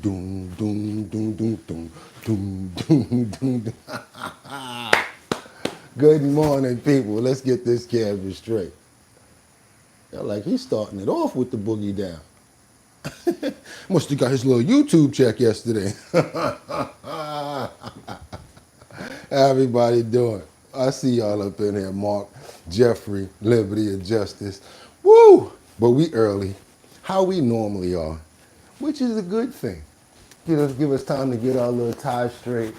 doom, doom, doom, doom, doom, doom, doom, doom, doom. Good morning, people. Let's get this camera straight. Y'all like, he's starting it off with the boogie down. Must have got his little YouTube check yesterday. How everybody doing? I see y'all up in here, Mark, Jeffrey, Liberty, and Justice. Woo! But we early, how we normally are, which is a good thing. Give us time to get our little tie straight.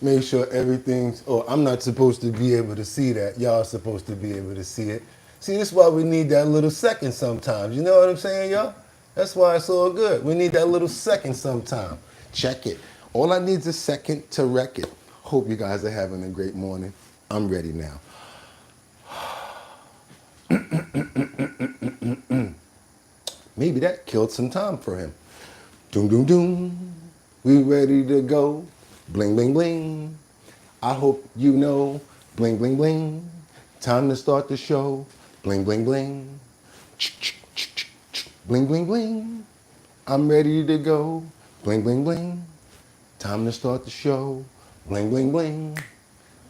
Make sure everything's, oh, I'm not supposed to be able to see that. Y'all supposed to be able to see it. See, this is why we need that little second sometimes. You know what I'm saying, y'all? That's why it's all good. We need that little second sometime. Check it. All I need is a second to wreck it. Hope you guys are having a great morning. I'm ready now. Maybe that killed some time for him. Doom, doom, doom. We ready to go. Bling, bling, bling. I hope you know. Bling, bling, bling. Time to start the show. Bling, bling, bling. Bling, bling, bling. I'm ready to go. Bling, bling, bling. Time to start the show. Bling, bling, bling.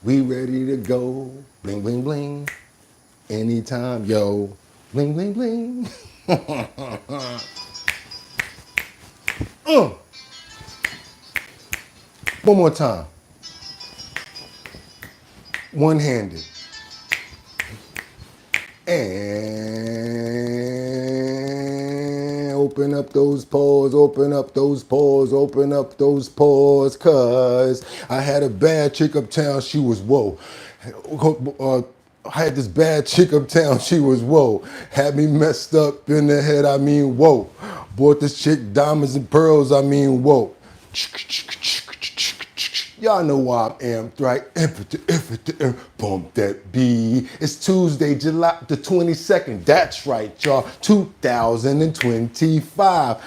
We ready to go. Bling, bling, bling. Anytime, yo. Bling, bling, bling. One more time. One-handed. And open up those pores, open up those pores, open up those pores, cause I had a bad chick uptown, she was whoa. I had this bad chick uptown, she was whoa. Had me messed up in the head, I mean whoa. Bought this chick diamonds and pearls, I mean whoa. Y'all know why I'm amped, right? Bump that beat. It's Tuesday, July the 22nd. That's right, y'all. 2025.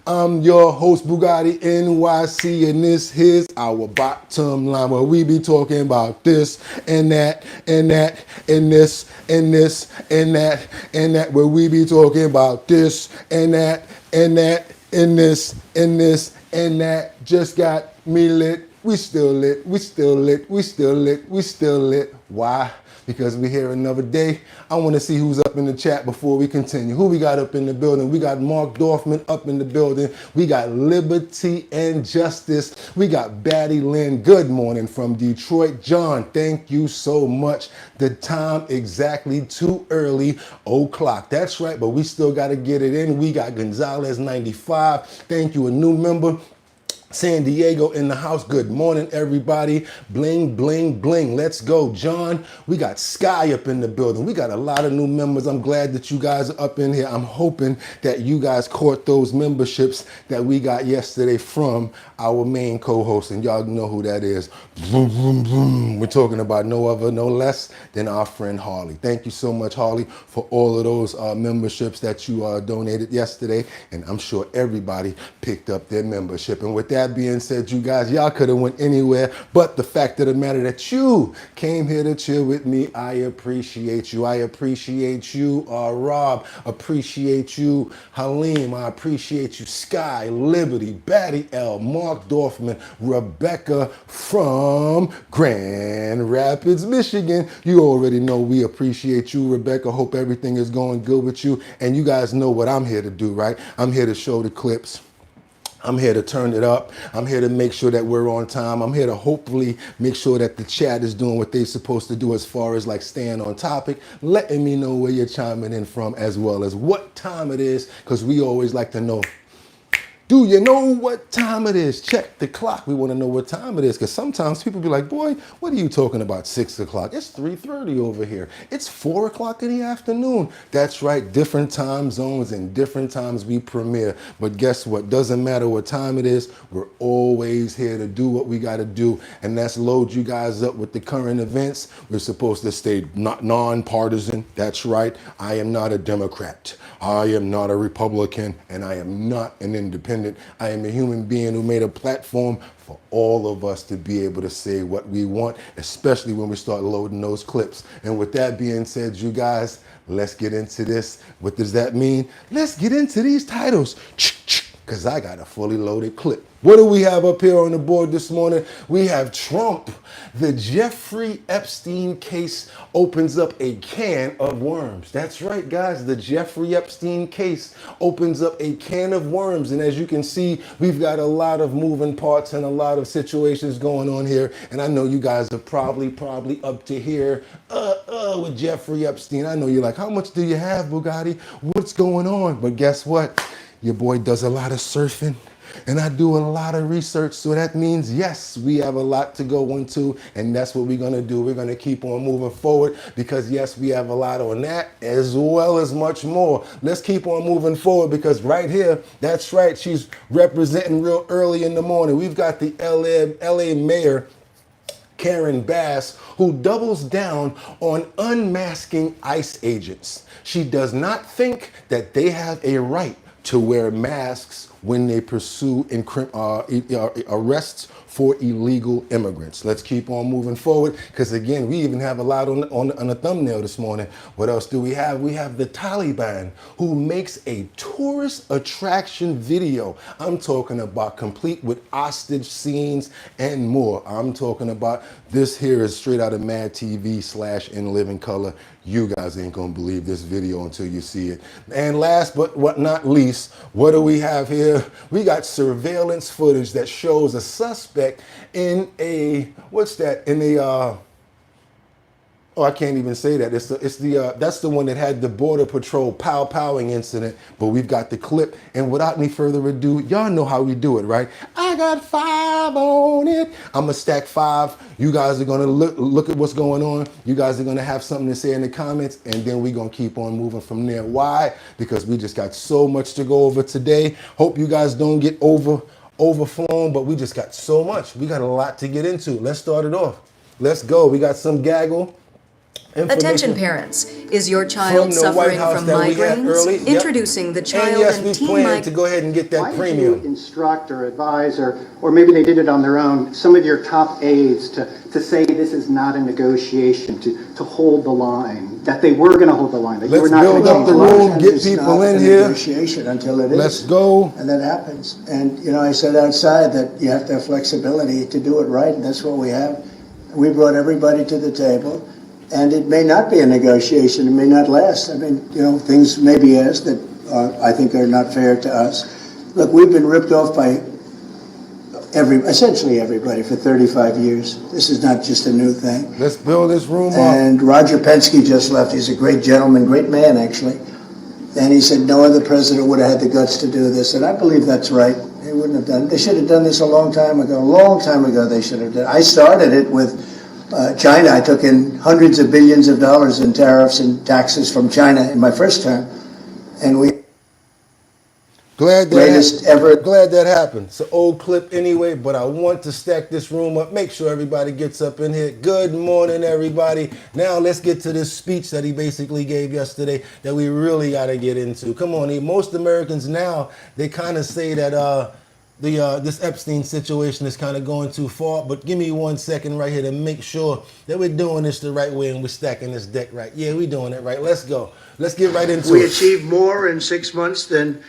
I'm your host, Bugatti NYC, and this is our bottom line where we be talking about this and that and that and this and this and that and that, where we be talking about this and that and that and this and this and that. Just got me lit. We still lit. We still lit. We still lit. We still lit. Why? Because we're here another day. I want to see who's up in the chat before we continue. Who we got up in the building? We got Mark Dorfman up in the building. We got Liberty and Justice. We got Batty Lynn. Good morning from Detroit. John, thank you so much. The time exactly too early, o'clock. That's right, but we still got to get it in. We got Gonzalez 95. Thank you, a new member. San Diego in the house. Good morning, everybody. Bling, bling, bling. Let's go. John, we got Sky up in the building. We got a lot of new members. I'm glad that you guys are up in here. I'm hoping that you guys caught those memberships that we got yesterday from our main co-host, and y'all know who that is. Vroom, vroom, vroom. We're talking about no other, no less than our friend Harley. Thank you so much, Harley, for all of those memberships that you donated yesterday, and I'm sure everybody picked up their membership. And with that being said, you guys, y'all could have went anywhere, but the fact of the matter that you came here to chill with me, I appreciate you. I appreciate you, Rob. Appreciate you, Halim. I appreciate you, Sky, Liberty, Batty L, Mark Dorfman, Rebecca from Grand Rapids, Michigan. You already know we appreciate you, Rebecca. Hope everything is going good with you. And you guys know what I'm here to do, right? I'm here to show the clips. I'm here to turn it up. I'm here to make sure that we're on time. I'm here to hopefully make sure that the chat is doing what they're supposed to do as far as like staying on topic, letting me know where you're chiming in from as well as what time it is, because we always like to know. Do you know what time it is? Check the clock. We want to know what time it is, because sometimes people be like, boy, what are you talking about 6 o'clock? It's 3:30 over here. It's 4 o'clock in the afternoon. That's right, different time zones and different times we premiere. But guess what? Doesn't matter what time it is. We're always here to do what we got to do, and that's load you guys up with the current events. We're supposed to stay not non-partisan. That's right. I am not a Democrat. I am not a Republican, and I am not an independent. I am a human being who made a platform for all of us to be able to say what we want, especially when we start loading those clips. And with that being said, you guys, let's get into this. What does that mean? Let's get into these titles. because I got a fully loaded clip. What do we have up here on the board this morning? We have Trump. The Jeffrey Epstein case opens up a can of worms. That's right, guys. The Jeffrey Epstein case opens up a can of worms. And as you can see, we've got a lot of moving parts and a lot of situations going on here. And I know you guys are probably up to here with Jeffrey Epstein. I know you're like, how much do you have, Bugatti? What's going on? But guess what? Your boy does a lot of surfing. And I do a lot of research, so that means, yes, we have a lot to go into, and that's what we're going to do. We're going to keep on moving forward because, yes, we have a lot on that as well as much more. Let's keep on moving forward because right here, that's right, she's representing real early in the morning. We've got the LA Mayor, Karen Bass, who doubles down on unmasking ICE agents. She does not think that they have a right to wear masks when they pursue arrests for illegal immigrants. Let's keep on moving forward because, again, we even have a lot on the thumbnail this morning. What else do we have? We have the Taliban, who makes a tourist attraction video. I'm talking about complete with hostage scenes and more. I'm talking about this here is straight out of Mad TV / In Living Color. You guys ain't gonna believe this video until you see it. And last but not least, what do we have here? We got surveillance footage that shows a suspect in a, what's that? In a, oh, I can't even say that. That's the one that had the Border Patrol pow-powing incident, but we've got the clip. And without any further ado, y'all know how we do it, right? I got 5 on it. I'm gonna stack 5. You guys are gonna look at what's going on. You guys are gonna have something to say in the comments, and then we're gonna keep on moving from there. Why? Because we just got so much to go over today. Hope you guys don't get overflown, but we just got so much. We got a lot to get into. Let's start it off. Let's go. We got some gaggle. Attention parents, is your child suffering from migraines? Introducing the Child and Teen plan to go ahead and get that premium. Why did you instruct or advise, or maybe they did it on their own, some of your top aides to say this is not a negotiation, to hold the line, that they were going to hold the line, that you were not going to build up the room, get people in here. Negotiation until it is. Let's go. And that happens. And, you know, I said outside that you have to have flexibility to do it right, and that's what we have. We brought everybody to the table. And it may not be a negotiation. It may not last. I mean, you know, things may be asked that I think are not fair to us. Look, we've been ripped off by essentially everybody for 35 years. This is not just a new thing. Let's build this room up. And Roger Penske just left. He's a great gentleman, great man, actually. And he said no other president would have had the guts to do this. And I believe that's right. They wouldn't have done it. They should have done this a long time ago. A long time ago they should have done it. I started it with China. I took in hundreds of billions of dollars in tariffs and taxes from China in my first term, and we glad that happened. It's an old clip anyway, but I want to stack this room up. Make sure everybody gets up in here. Good morning, everybody. Now let's get to this speech that he basically gave yesterday that we really got to get into. Come on, most Americans now, they kind of say that this Epstein situation is kind of going too far, but give me 1 second right here to make sure that we're doing this the right way and we're stacking this deck right. Yeah, we're doing it right. Let's go. Let's get right into it. We achieved more in 6 months than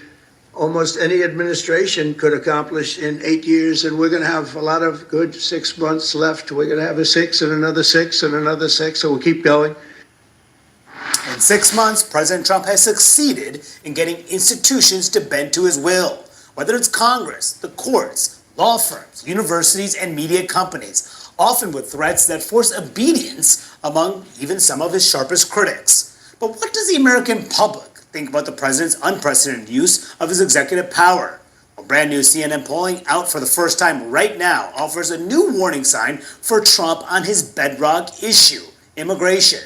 almost any administration could accomplish in 8 years, and we're going to have a lot of good 6 months left. We're going to have a 6 and another 6 and another 6, so we'll keep going. In 6 months, President Trump has succeeded in getting institutions to bend to his will. Whether it's Congress, the courts, law firms, universities, and media companies, often with threats that force obedience among even some of his sharpest critics. But what does the American public think about the president's unprecedented use of his executive power? Well, brand new CNN polling out for the first time right now offers a new warning sign for Trump on his bedrock issue, immigration.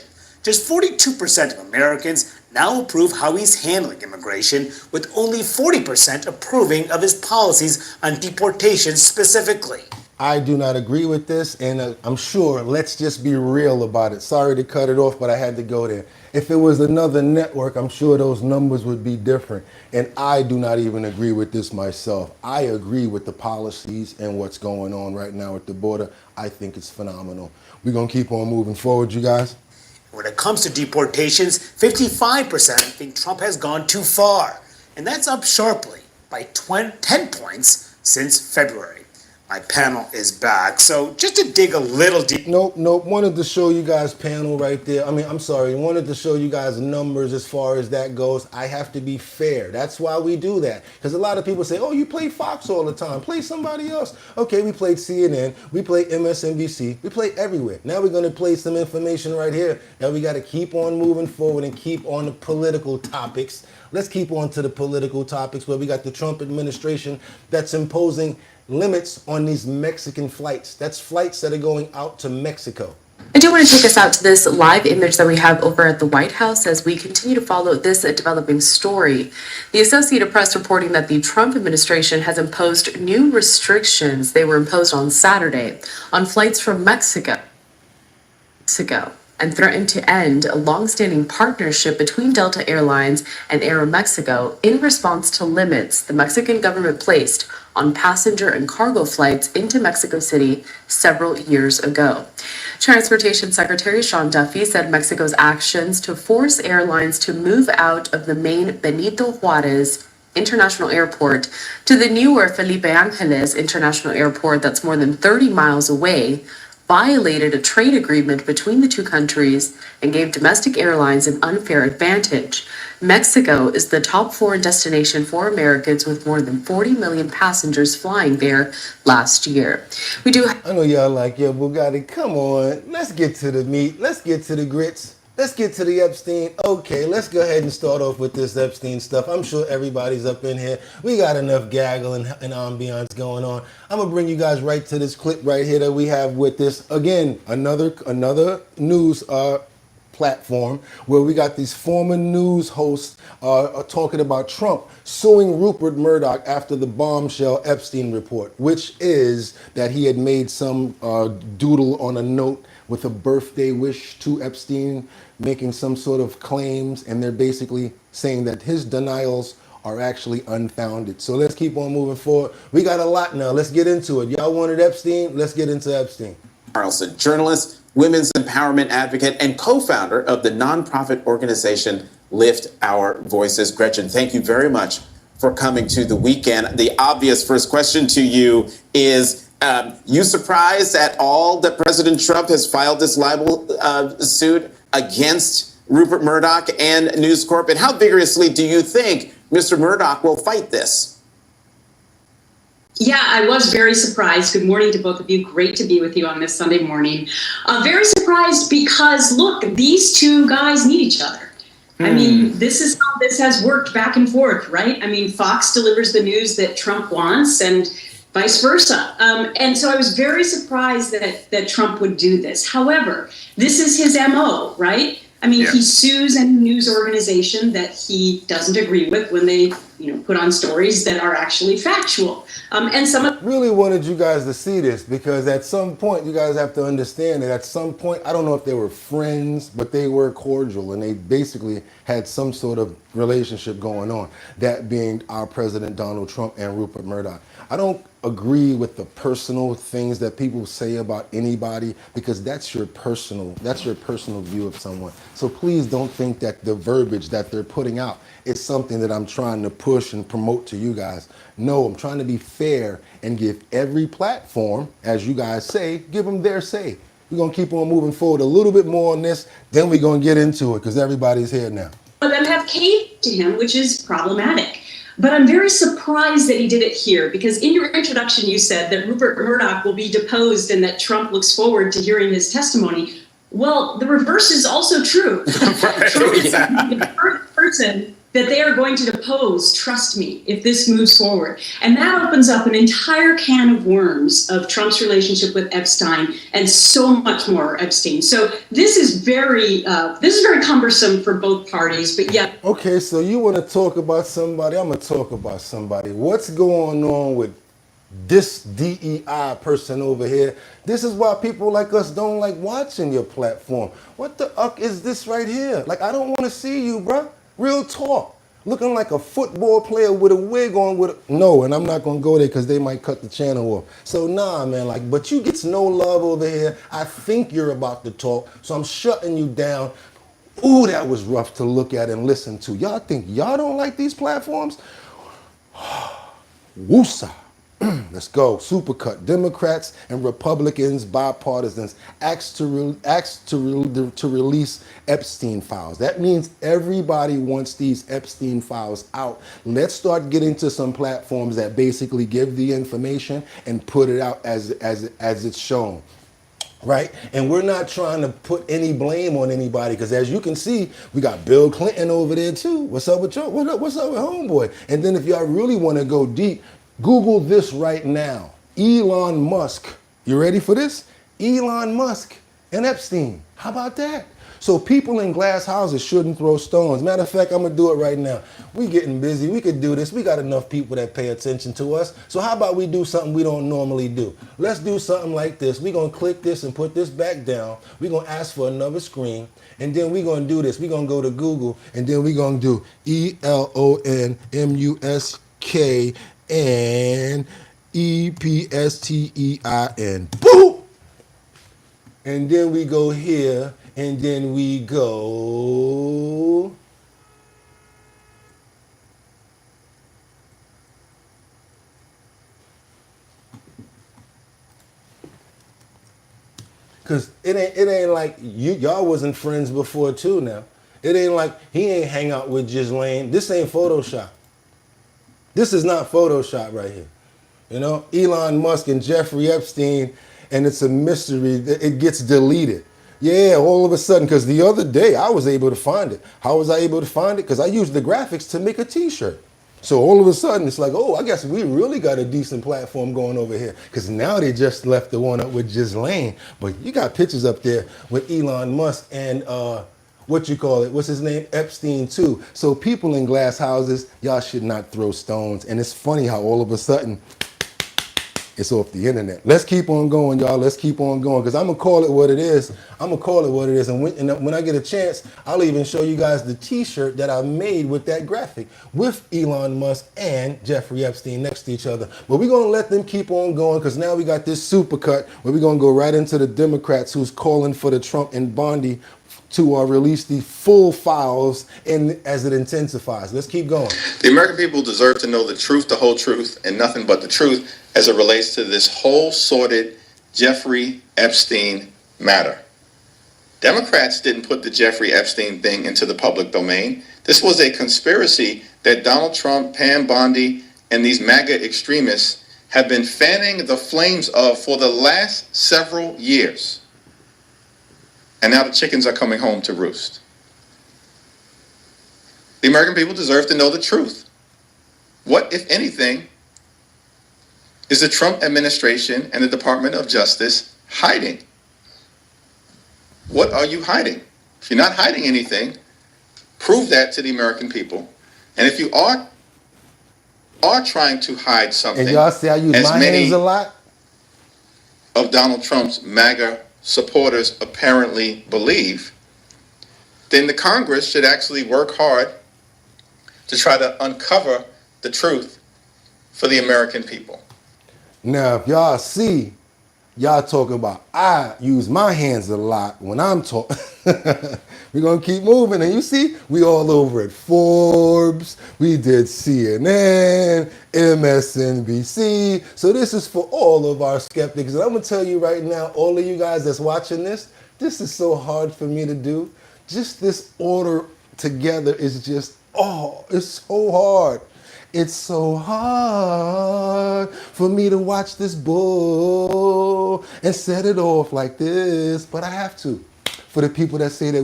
Just 42% of Americans now approve how he's handling immigration, with only 40% approving of his policies on deportation specifically. I do not agree with this, and I'm sure, let's just be real about it. Sorry to cut it off, but I had to go there. If it was another network, I'm sure those numbers would be different. And I do not even agree with this myself. I agree with the policies and what's going on right now at the border. I think it's phenomenal. We're going to keep on moving forward, you guys. When it comes to deportations, 55% think Trump has gone too far, and that's up sharply. by 10 points since February. My panel is back. So just to dig a little deep. Nope. Wanted to show you guys panel right there. Wanted to show you guys numbers as far as that goes. I have to be fair. That's why we do that. Because a lot of people say, oh, you play Fox all the time. Play somebody else. Okay, we played CNN. We play MSNBC. We play everywhere. Now we're going to play some information right here. Now we got to keep on moving forward and keep on the political topics. Let's keep on to the political topics where we got the Trump administration that's imposing limits on these Mexican flights. That's flights that are going out to Mexico. I do want to take us out to this live image that we have over at the White House as we continue to follow this developing story. The Associated Press reporting that the Trump administration has imposed new restrictions. They were imposed on Saturday on flights from Mexico and threatened to end a long-standing partnership between Delta Airlines and Aeromexico in response to limits the Mexican government placed on passenger and cargo flights into Mexico City several years ago. Transportation Secretary Sean Duffy said Mexico's actions to force airlines to move out of the main Benito Juarez International Airport to the newer Felipe Angeles International Airport that's more than 30 miles away violated a trade agreement between the two countries and gave domestic airlines an unfair advantage. Mexico is the top foreign destination for Americans with more than 40 million passengers flying there last year. I know y'all like, yo, Bugatti, come on. Let's get to the meat. Let's get to the grits. Let's get to the Epstein. Okay, let's go ahead and start off with this Epstein stuff. I'm sure everybody's up in here. We got enough gaggle and ambiance going on. I'm going to bring you guys right to this clip right here that we have with this. Again, another news platform where we got these former news hosts talking about Trump suing Rupert Murdoch after the bombshell Epstein report, which is that he had made some doodle on a note with a birthday wish to Epstein, making some sort of claims, and they're basically saying that his denials are actually unfounded. So let's keep on moving forward. We got a lot now. Let's get into it. Y'all wanted Epstein? Let's get into Epstein. Carlson, journalist, women's empowerment advocate, and co-founder of the nonprofit organization Lift Our Voices. Gretchen, thank you very much for coming to the weekend. The obvious first question to you is, you surprised at all that President Trump has filed this libel suit against Rupert Murdoch and News Corp? And how vigorously do you think Mr. Murdoch will fight this? Yeah, I was very surprised. Good morning to both of you. Great to be with you on this Sunday morning. Very surprised because, look, these two guys need each other. I mean, this is how this has worked back and forth, right? I mean, Fox delivers the news that Trump wants and vice versa. And so I was very surprised that Trump would do this. However, this is his MO, right? I mean, he sues any news organization that he doesn't agree with when they, put on stories that are actually factual. And some of really wanted you guys to see this because at some point, you guys have to understand that at some point, I don't know if they were friends, but they were cordial and they basically had some sort of relationship going on, that being our President Donald Trump and Rupert Murdoch. I don't agree with the personal things that people say about anybody because that's your personal view of someone. So please don't think that the verbiage that they're putting out is something that I'm trying to push and promote to you guys. No, I'm trying to be fair and give every platform, as you guys say, give them their say. We're going to keep on moving forward a little bit more on this, then we're going to get into it because everybody's here now. Some of them have caved to him, which is problematic. But I'm very surprised that he did it here, because in your introduction, you said that Rupert Murdoch will be deposed and that Trump looks forward to hearing his testimony. Well, the reverse is also true. Trump is the first person that they are going to depose, trust me, if this moves forward. And that opens up an entire can of worms of Trump's relationship with Epstein and so much more Epstein. So this is very cumbersome for both parties, but yeah. Okay, so you want to talk about somebody, I'm going to talk about somebody. What's going on with this DEI person over here? This is why people like us don't like watching your platform. What the fuck is this right here? Like, I don't want to see you, bruh. Real talk. Looking like a football player with a wig on no, and I'm not going to go there because they might cut the channel off. So nah, man, but you get no love over here. I think you're about to talk, so I'm shutting you down. Ooh, that was rough to look at and listen to. Y'all think y'all don't like these platforms? Woosa. Let's go. Supercut. Democrats and Republicans, bipartisans, asked to release Epstein files. That means everybody wants these Epstein files out. Let's start getting to some platforms that basically give the information and put it out as it's shown. Right? And we're not trying to put any blame on anybody, because as you can see, we got Bill Clinton over there too. What's up with you? What's up with homeboy? And then if y'all really want to go deep, Google this right now. Elon Musk. You ready for this? Elon Musk and Epstein. How about that? So people in glass houses shouldn't throw stones. Matter of fact, I'm going to do it right now. We getting busy. We could do this. We got enough people that pay attention to us. So how about we do something we don't normally do? Let's do something like this. We're going to click this and put this back down. We're going to ask for another screen. And then we're going to do this. We're going to go to Google. And then we're going to do ELONMUSK and EPSTEIN. Boom! And then we go here. And then we go because it ain't like y'all wasn't friends before too now. It ain't like he ain't hang out with Ghislaine. This ain't Photoshop. This is not Photoshop right here. You know, Elon Musk and Jeffrey Epstein, and it's a mystery. It gets deleted. Yeah, all of a sudden, because the other day I was able to find it. How was I able to find it? Because I used the graphics to make a t-shirt. So all of a sudden, it's like, oh, I guess we really got a decent platform going over here. Because now they just left the one up with Ghislaine. But you got pictures up there with Elon Musk and, what's his name? Epstein too. So people in glass houses, y'all should not throw stones. And it's funny how all of a sudden, it's off the internet. Let's keep on going, y'all. Let's keep on going, because I'm going to call it what it is. And when I get a chance, I'll even show you guys the t-shirt that I made with that graphic with Elon Musk and Jeffrey Epstein next to each other. But we're going to let them keep on going, because now we got this supercut where we're going to go right into the Democrats who's calling for the Trump and Bondi to release the full files as it intensifies. Let's keep going. The American people deserve to know the truth, the whole truth, and nothing but the truth as it relates to this whole sordid Jeffrey Epstein matter. Democrats didn't put the Jeffrey Epstein thing into the public domain. This was a conspiracy that Donald Trump, Pam Bondi, and these MAGA extremists have been fanning the flames of for the last several years. And now the chickens are coming home to roost. The American people deserve to know the truth. What, if anything, is the Trump administration and the Department of Justice hiding? What are you hiding? If you're not hiding anything, prove that to the American people. And if you are trying to hide something, and y'all see I use my hands a lot, of Donald Trump's MAGA supporters apparently believe, then the Congress should actually work hard to try to uncover the truth for the American people. Now, if y'all see, y'all talking about I use my hands a lot when I'm talking. We're going to keep moving. And you see, we all over at Forbes. We did CNN, MSNBC. So this is for all of our skeptics. And I'm going to tell you right now, all of you guys that's watching this is so hard for me to do. Just this order together is just, it's so hard. It's so hard for me to watch this bull and set it off like this, but I have to. For the people that say that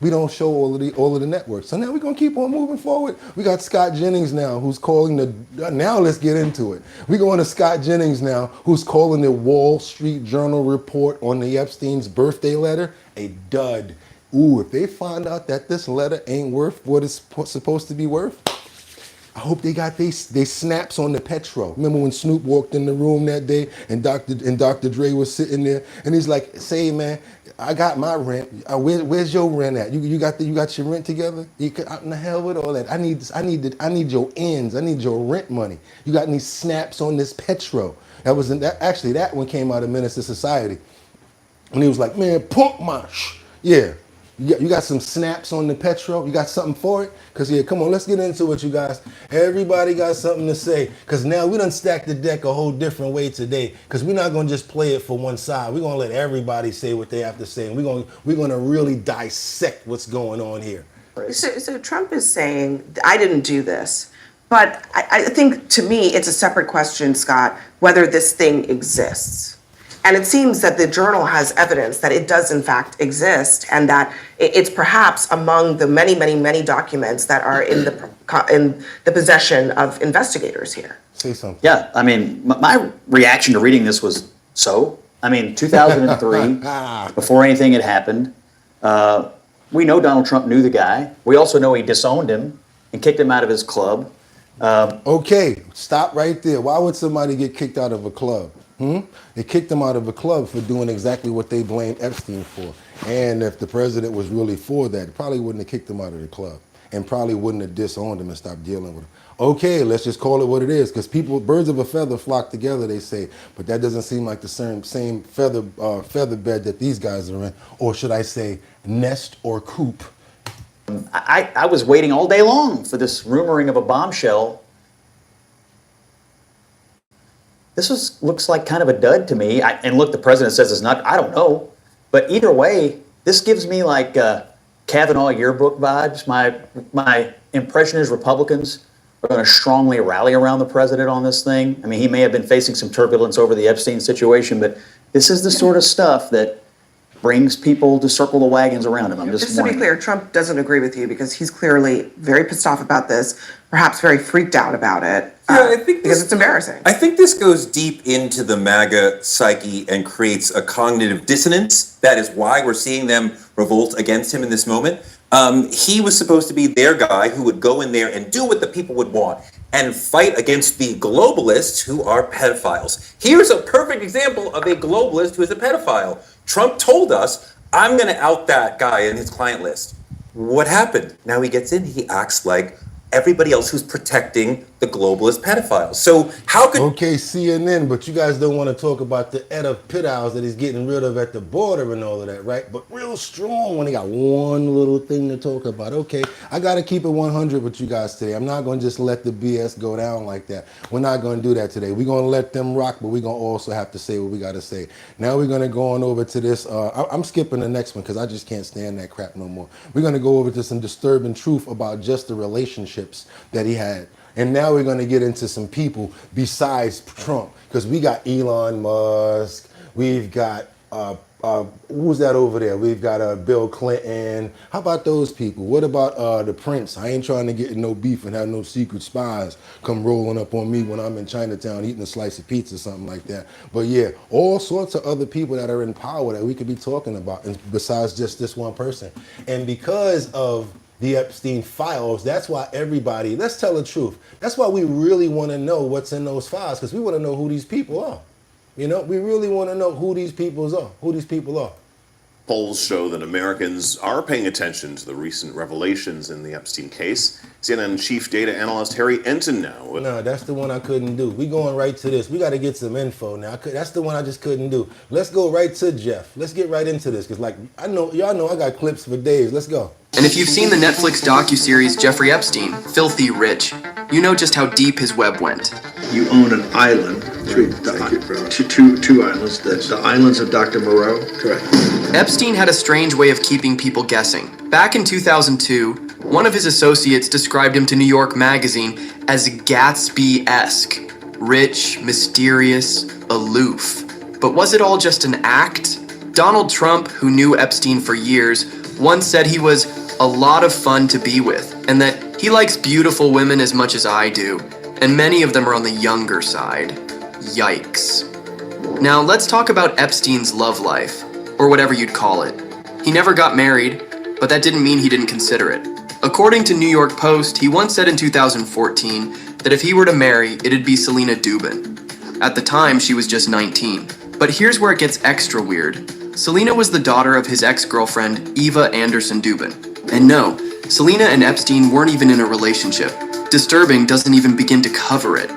we don't show all of the networks. So now we're gonna keep on moving forward. We got Scott Jennings now who's calling now let's get into it. We're going to Scott Jennings now who's calling the Wall Street Journal report on the Epstein's birthday letter a dud. Ooh, if they find out that this letter ain't worth what it's supposed to be worth, I hope they got they snaps on the Petro. Remember when Snoop walked in the room that day and Dr. Dre was sitting there and he's like, "Say, man, I got my rent. Where's your rent at? You got your rent together? Out in the hell with all that. I need your ends. I need your rent money. You got any snaps on this Petro?" That one came out of Menace to Society, and he was like, "Man, punk mash, yeah." You got some snaps on the petrol? You got something for it? Because, yeah, come on, let's get into it, you guys. Everybody got something to say. Because now we done stacked the deck a whole different way today. Because we're not going to just play it for one side. We're going to let everybody say what they have to say. And we're going to really dissect what's going on here. So Trump is saying, I didn't do this. But I think, to me, it's a separate question, Scott, whether this thing exists. And it seems that the Journal has evidence that it does in fact exist, and that it's perhaps among the many, many, many documents that are in the possession of investigators here. Say something. Yeah, I mean, my reaction to reading this was, so? I mean, 2003, before anything had happened, we know Donald Trump knew the guy. We also know he disowned him and kicked him out of his club. Okay, stop right there. Why would somebody get kicked out of a club? They kicked him out of a club for doing exactly what they blamed Epstein for. And if the president was really for that, probably wouldn't have kicked him out of the club and probably wouldn't have disowned him and stopped dealing with him. Okay, let's just call it what it is, because birds of a feather flock together, they say, but that doesn't seem like the same feather bed that these guys are in, or should I say nest or coop. I was waiting all day long for this rumoring of a bombshell. This looks like kind of a dud to me. And look, the president says it's not. I don't know. But either way, this gives me like Kavanaugh yearbook vibes. My impression is Republicans are going to strongly rally around the president on this thing. I mean, he may have been facing some turbulence over the Epstein situation, but this is the sort of stuff that brings people to circle the wagons around him. Just to be clear, Trump doesn't agree with you because he's clearly very pissed off about this, perhaps very freaked out about it. I think because it's embarrassing. I think this goes deep into the MAGA psyche and creates a cognitive dissonance. That is why we're seeing them revolt against him in this moment. He was supposed to be their guy who would go in there and do what the people would want and fight against the globalists who are pedophiles. Here's a perfect example of a globalist who is a pedophile. Trump told us, I'm going to out that guy in his client list. What happened? Now he gets in, he acts like everybody else who's protecting the globalist pedophiles. So how could... Okay, CNN, but you guys don't want to talk about the pedophiles that he's getting rid of at the border and all of that, right? But real strong when he got one little thing to talk about. Okay, I got to keep it 100 with you guys today. I'm not going to just let the BS go down like that. We're not going to do that today. We're going to let them rock, but we're going to also have to say what we got to say. Now we're going to go on over to this. I'm skipping the next one because I just can't stand that crap no more. We're going to go over to some disturbing truth about just the relationships that he had. And now we're going to get into some people besides Trump, because we got Elon Musk, we've got, who's that over there? We've got Bill Clinton. How about those people? What about the Prince? I ain't trying to get in no beef and have no secret spies come rolling up on me when I'm in Chinatown eating a slice of pizza or something like that. But yeah, all sorts of other people that are in power that we could be talking about, and besides just this one person. And because of the Epstein files, that's why everybody, let's tell the truth, that's why we really want to know what's in those files, because we want to know who these people are. You know, we really want to know who these people are. Polls show that Americans are paying attention to the recent revelations in the Epstein case. CNN chief data analyst Harry Enton now. No, that's the one I couldn't do. We going right to this. We got to get some info now. That's the one I just couldn't do. Let's go right to Jeff. Let's get right into this, because like y'all know I got clips for days. Let's go. And if you've seen the Netflix docuseries Jeffrey Epstein, Filthy Rich, you know just how deep his web went. You own an island, two islands, the islands of Dr. Moreau. Correct. Epstein had a strange way of keeping people guessing. Back in 2002, one of his associates described him to New York Magazine as Gatsby-esque, rich, mysterious, aloof. But was it all just an act? Donald Trump, who knew Epstein for years, once said he was a lot of fun to be with, and that he likes beautiful women as much as I do, and many of them are on the younger side. Yikes. Now let's talk about Epstein's love life, or whatever you'd call it. He never got married, but that didn't mean he didn't consider it. According to New York Post, he once said in 2014 that if he were to marry, it'd be Selena Dubin. At the time, she was just 19. But here's where it gets extra weird. Selena was the daughter of his ex-girlfriend, Eva Anderson Dubin. And no, Selena and Epstein weren't even in a relationship. Disturbing doesn't even begin to cover it.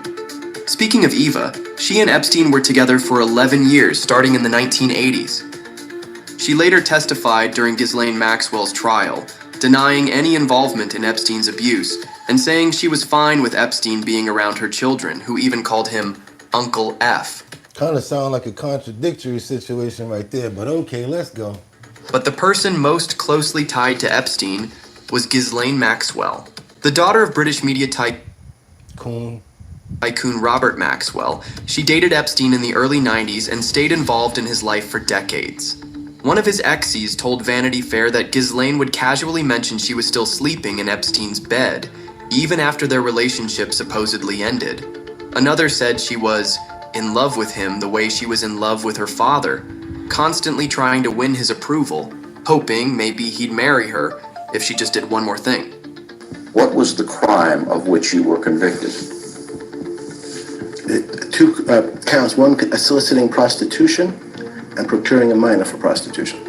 Speaking of Eva, she and Epstein were together for 11 years, starting in the 1980s. She later testified during Ghislaine Maxwell's trial, denying any involvement in Epstein's abuse and saying she was fine with Epstein being around her children, who even called him Uncle F. Kind of sound like a contradictory situation right there, but okay, let's go. But the person most closely tied to Epstein was Ghislaine Maxwell, the daughter of British media tycoon Robert Maxwell. She dated Epstein in the early 90s and stayed involved in his life for decades. One of his exes told Vanity Fair that Ghislaine would casually mention she was still sleeping in Epstein's bed, even after their relationship supposedly ended. Another said she was in love with him the way she was in love with her father, constantly trying to win his approval, hoping maybe he'd marry her if she just did one more thing. What was the crime of which you were convicted? Two counts, one soliciting prostitution and procuring a minor for prostitution.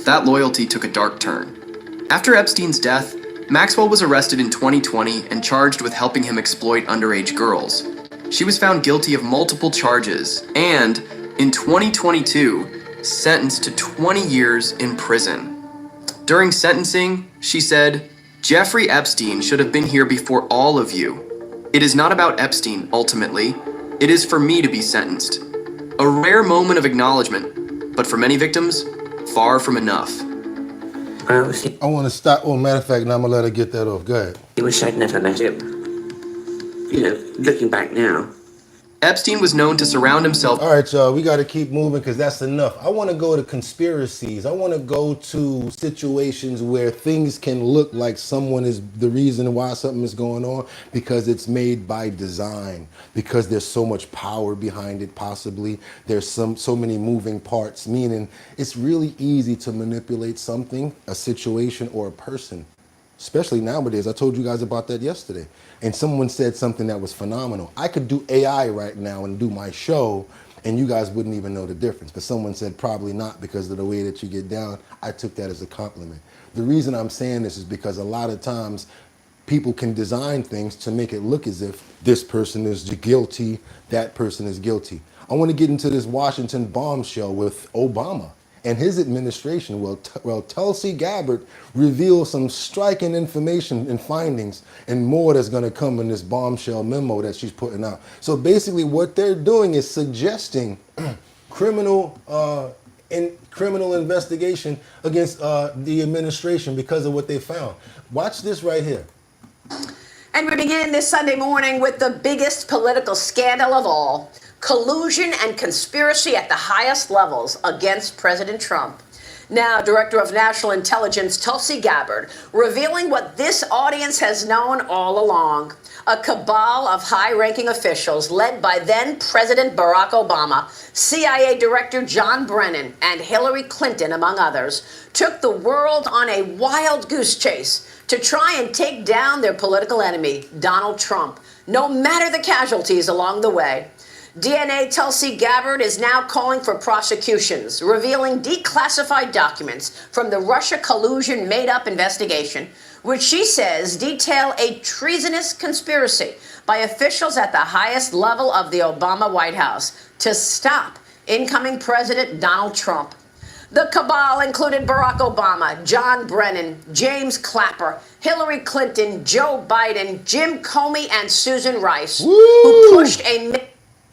That loyalty took a dark turn. After Epstein's death, Maxwell was arrested in 2020 and charged with helping him exploit underage girls. She was found guilty of multiple charges and, in 2022, sentenced to 20 years in prison. During sentencing, she said, "Jeffrey Epstein should have been here before all of you. It is not about Epstein, ultimately. It is for me to be sentenced." A rare moment of acknowledgement, but for many victims, far from enough. I want to stop. Oh, matter of fact, now I'm going to let her get that off. Go ahead. I wish I'd never met him. You know, looking back now. Epstein was known to surround himself. All right, y'all, we got to keep moving because that's enough. I want to go to conspiracies. I want to go to situations where things can look like someone is the reason why something is going on because it's made by design, because there's so much power behind it, possibly. There's so many moving parts, meaning it's really easy to manipulate something, a situation, or a person. Especially nowadays. I told you guys about that yesterday. And someone said something that was phenomenal. I could do AI right now and do my show and you guys wouldn't even know the difference. But someone said probably not because of the way that you get down. I took that as a compliment. The reason I'm saying this is because a lot of times people can design things to make it look as if this person is guilty, that person is guilty. I want to get into this Washington bombshell with Obama and his administration. Well, Tulsi Gabbard revealed some striking information and findings and more that's going to come in this bombshell memo that she's putting out. So basically what they're doing is suggesting criminal investigation against the administration because of what they found. Watch this right here. And we begin this Sunday morning with the biggest political scandal of all. Collusion and conspiracy at the highest levels against President Trump. Now, Director of National Intelligence Tulsi Gabbard revealing what this audience has known all along. A cabal of high-ranking officials led by then-President Barack Obama, CIA Director John Brennan, and Hillary Clinton, among others, took the world on a wild goose chase to try and take down their political enemy, Donald Trump, no matter the casualties along the way. DNA Tulsi Gabbard is now calling for prosecutions, revealing declassified documents from the Russia collusion made-up investigation, which she says detail a treasonous conspiracy by officials at the highest level of the Obama White House to stop incoming President Donald Trump. The cabal included Barack Obama, John Brennan, James Clapper, Hillary Clinton, Joe Biden, Jim Comey, and Susan Rice, who pushed a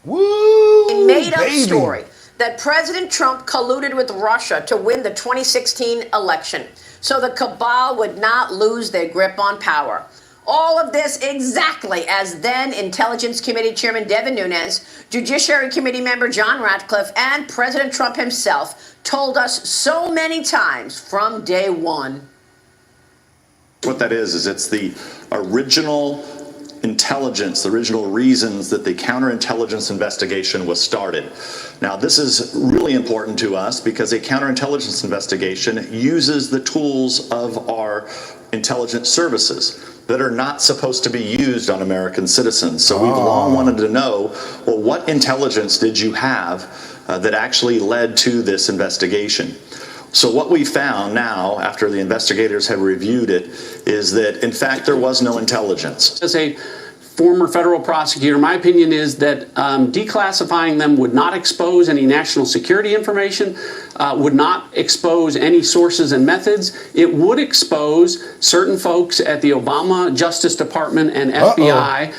made-up story that President Trump colluded with Russia to win the 2016 election, so the cabal would not lose their grip on power. All of this exactly as then Intelligence Committee Chairman Devin Nunes, Judiciary Committee member John Ratcliffe, and President Trump himself told us so many times from day one. What that is it's the original intelligence, the original reasons that the counterintelligence investigation was started. Now, this is really important to us because a counterintelligence investigation uses the tools of our intelligence services that are not supposed to be used on American citizens. So we've long wanted to know, well, what intelligence did you have that actually led to this investigation? So what we found now, after the investigators have reviewed it, is that, in fact, there was no intelligence. As a former federal prosecutor, my opinion is that declassifying them would not expose any national security information, would not expose any sources and methods. It would expose certain folks at the Obama Justice Department and FBI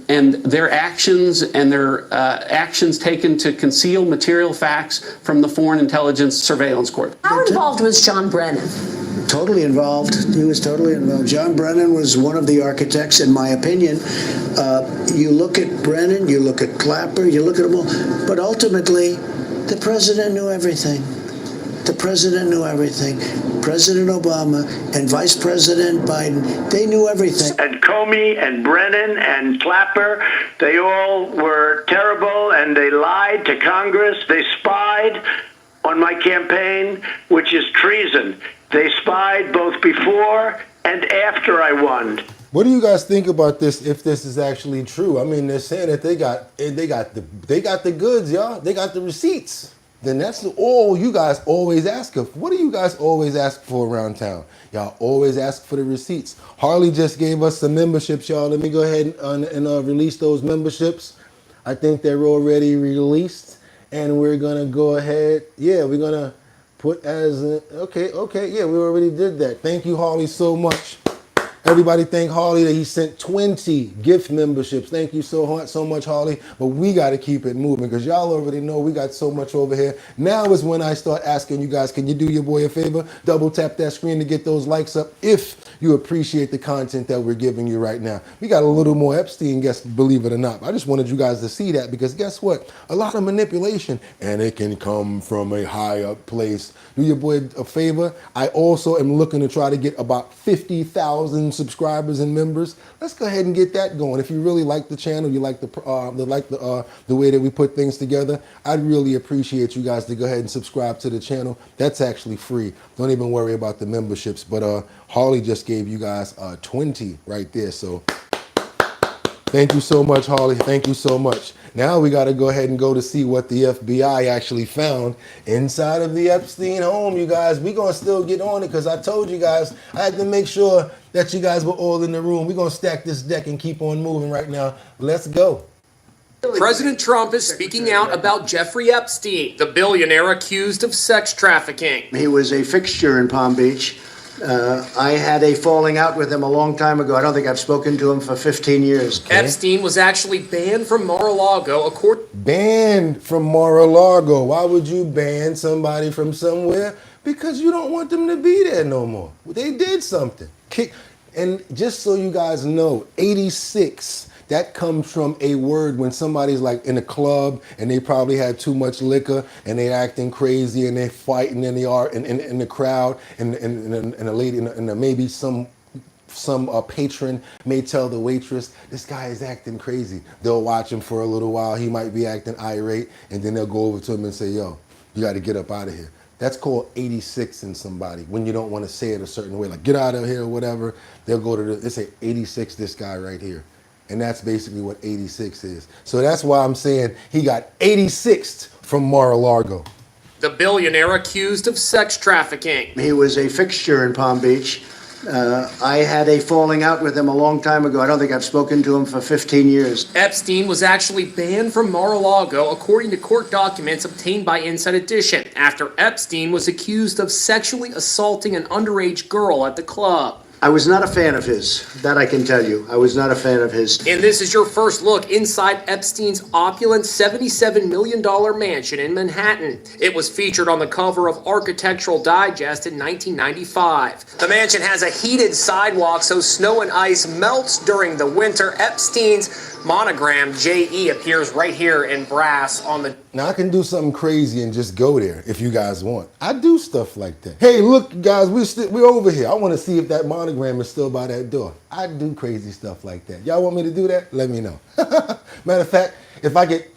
and their actions taken to conceal material facts from the Foreign Intelligence Surveillance Court. How involved was John Brennan? Totally involved. He was totally involved. John Brennan was one of the architects, in my opinion. You look at Brennan, you look at Clapper, you look at them all, but ultimately, the president knew everything. The president knew everything. President Obama and Vice President Biden, they knew everything. And Comey and Brennan and Clapper, they all were terrible, and they lied to Congress. They spied on my campaign, which is treason. They spied both before and after I won. What do you guys think about this? If this is actually true, I mean, they're saying that they got the goods, y'all. They got the receipts. Then that's all you guys always ask of. What do you guys always ask for around town? Y'all always ask for the receipts. Harley just gave us some memberships, y'all. Let me go ahead and release those memberships. I think they're already released, and we're gonna go ahead. Yeah, we're gonna put as okay. Yeah, we already did that. Thank you, Harley, so much. Everybody thank Harley that he sent 20 gift memberships. Thank you so much, Harley. But we got to keep it moving because y'all already know we got so much over here. Now is when I start asking you guys, can you do your boy a favor? Double tap that screen to get those likes up if you appreciate the content that we're giving you right now. We got a little more Epstein guests, believe it or not. I just wanted you guys to see that because guess what? A lot of manipulation, and it can come from a high up place. Do your boy a favor. I also am looking to try to get about 50,000 subscribers and members. Let's go ahead and get that going. If you really like the channel, you like the way that we put things together, I'd really appreciate you guys to go ahead and subscribe to the channel. That's actually free. Don't even worry about the memberships. But Harley just gave you guys 20 right there. So thank you so much, Harley. Thank you so much. Now we got to go ahead and go to see what the FBI actually found inside of the Epstein home, you guys. We're going to still get on it because I told you guys I had to make sure that you guys were all in the room. We're going to stack this deck and keep on moving right now. Let's go. President Trump is speaking out about Jeffrey Epstein, the billionaire accused of sex trafficking. He was a fixture in Palm Beach. I had a falling out with him a long time ago. I don't think I've spoken to him for 15 years. Okay. Epstein was actually banned from Mar-a-Lago. Banned from Mar-a-Lago. Why would you ban somebody from somewhere? Because you don't want them to be there no more. They did something. And just so you guys know, 86. That comes from a word when somebody's like in a club and they probably had too much liquor and they're acting crazy and they're fighting in the crowd and a lady and maybe some patron may tell the waitress, this guy is acting crazy. They'll watch him for a little while. He might be acting irate and then they'll go over to him and say, yo, you got to get up out of here. That's called 86 in somebody when you don't want to say it a certain way, like get out of here or whatever. They'll go to they say 86 this guy right here. And that's basically what 86 is. So that's why I'm saying he got 86th from Mar-a-Lago. The billionaire accused of sex trafficking. He was a fixture in Palm Beach. I had a falling out with him a long time ago. I don't think I've spoken to him for 15 years. Epstein was actually banned from Mar-a-Lago according to court documents obtained by Inside Edition after Epstein was accused of sexually assaulting an underage girl at the club. I was not a fan of his. That I can tell you. I was not a fan of his. And this is your first look inside Epstein's opulent $77 million mansion in Manhattan. It was featured on the cover of Architectural Digest in 1995. The mansion has a heated sidewalk so snow and ice melts during the winter. Epstein's monogram, J.E., appears right here in brass on the... Now, I can do something crazy and just go there if you guys want. I do stuff like that. Hey, look, guys, we're over here. I want to see if that monogram is still by that door. I do crazy stuff like that. Y'all want me to do that? Let me know. Matter of fact, if I get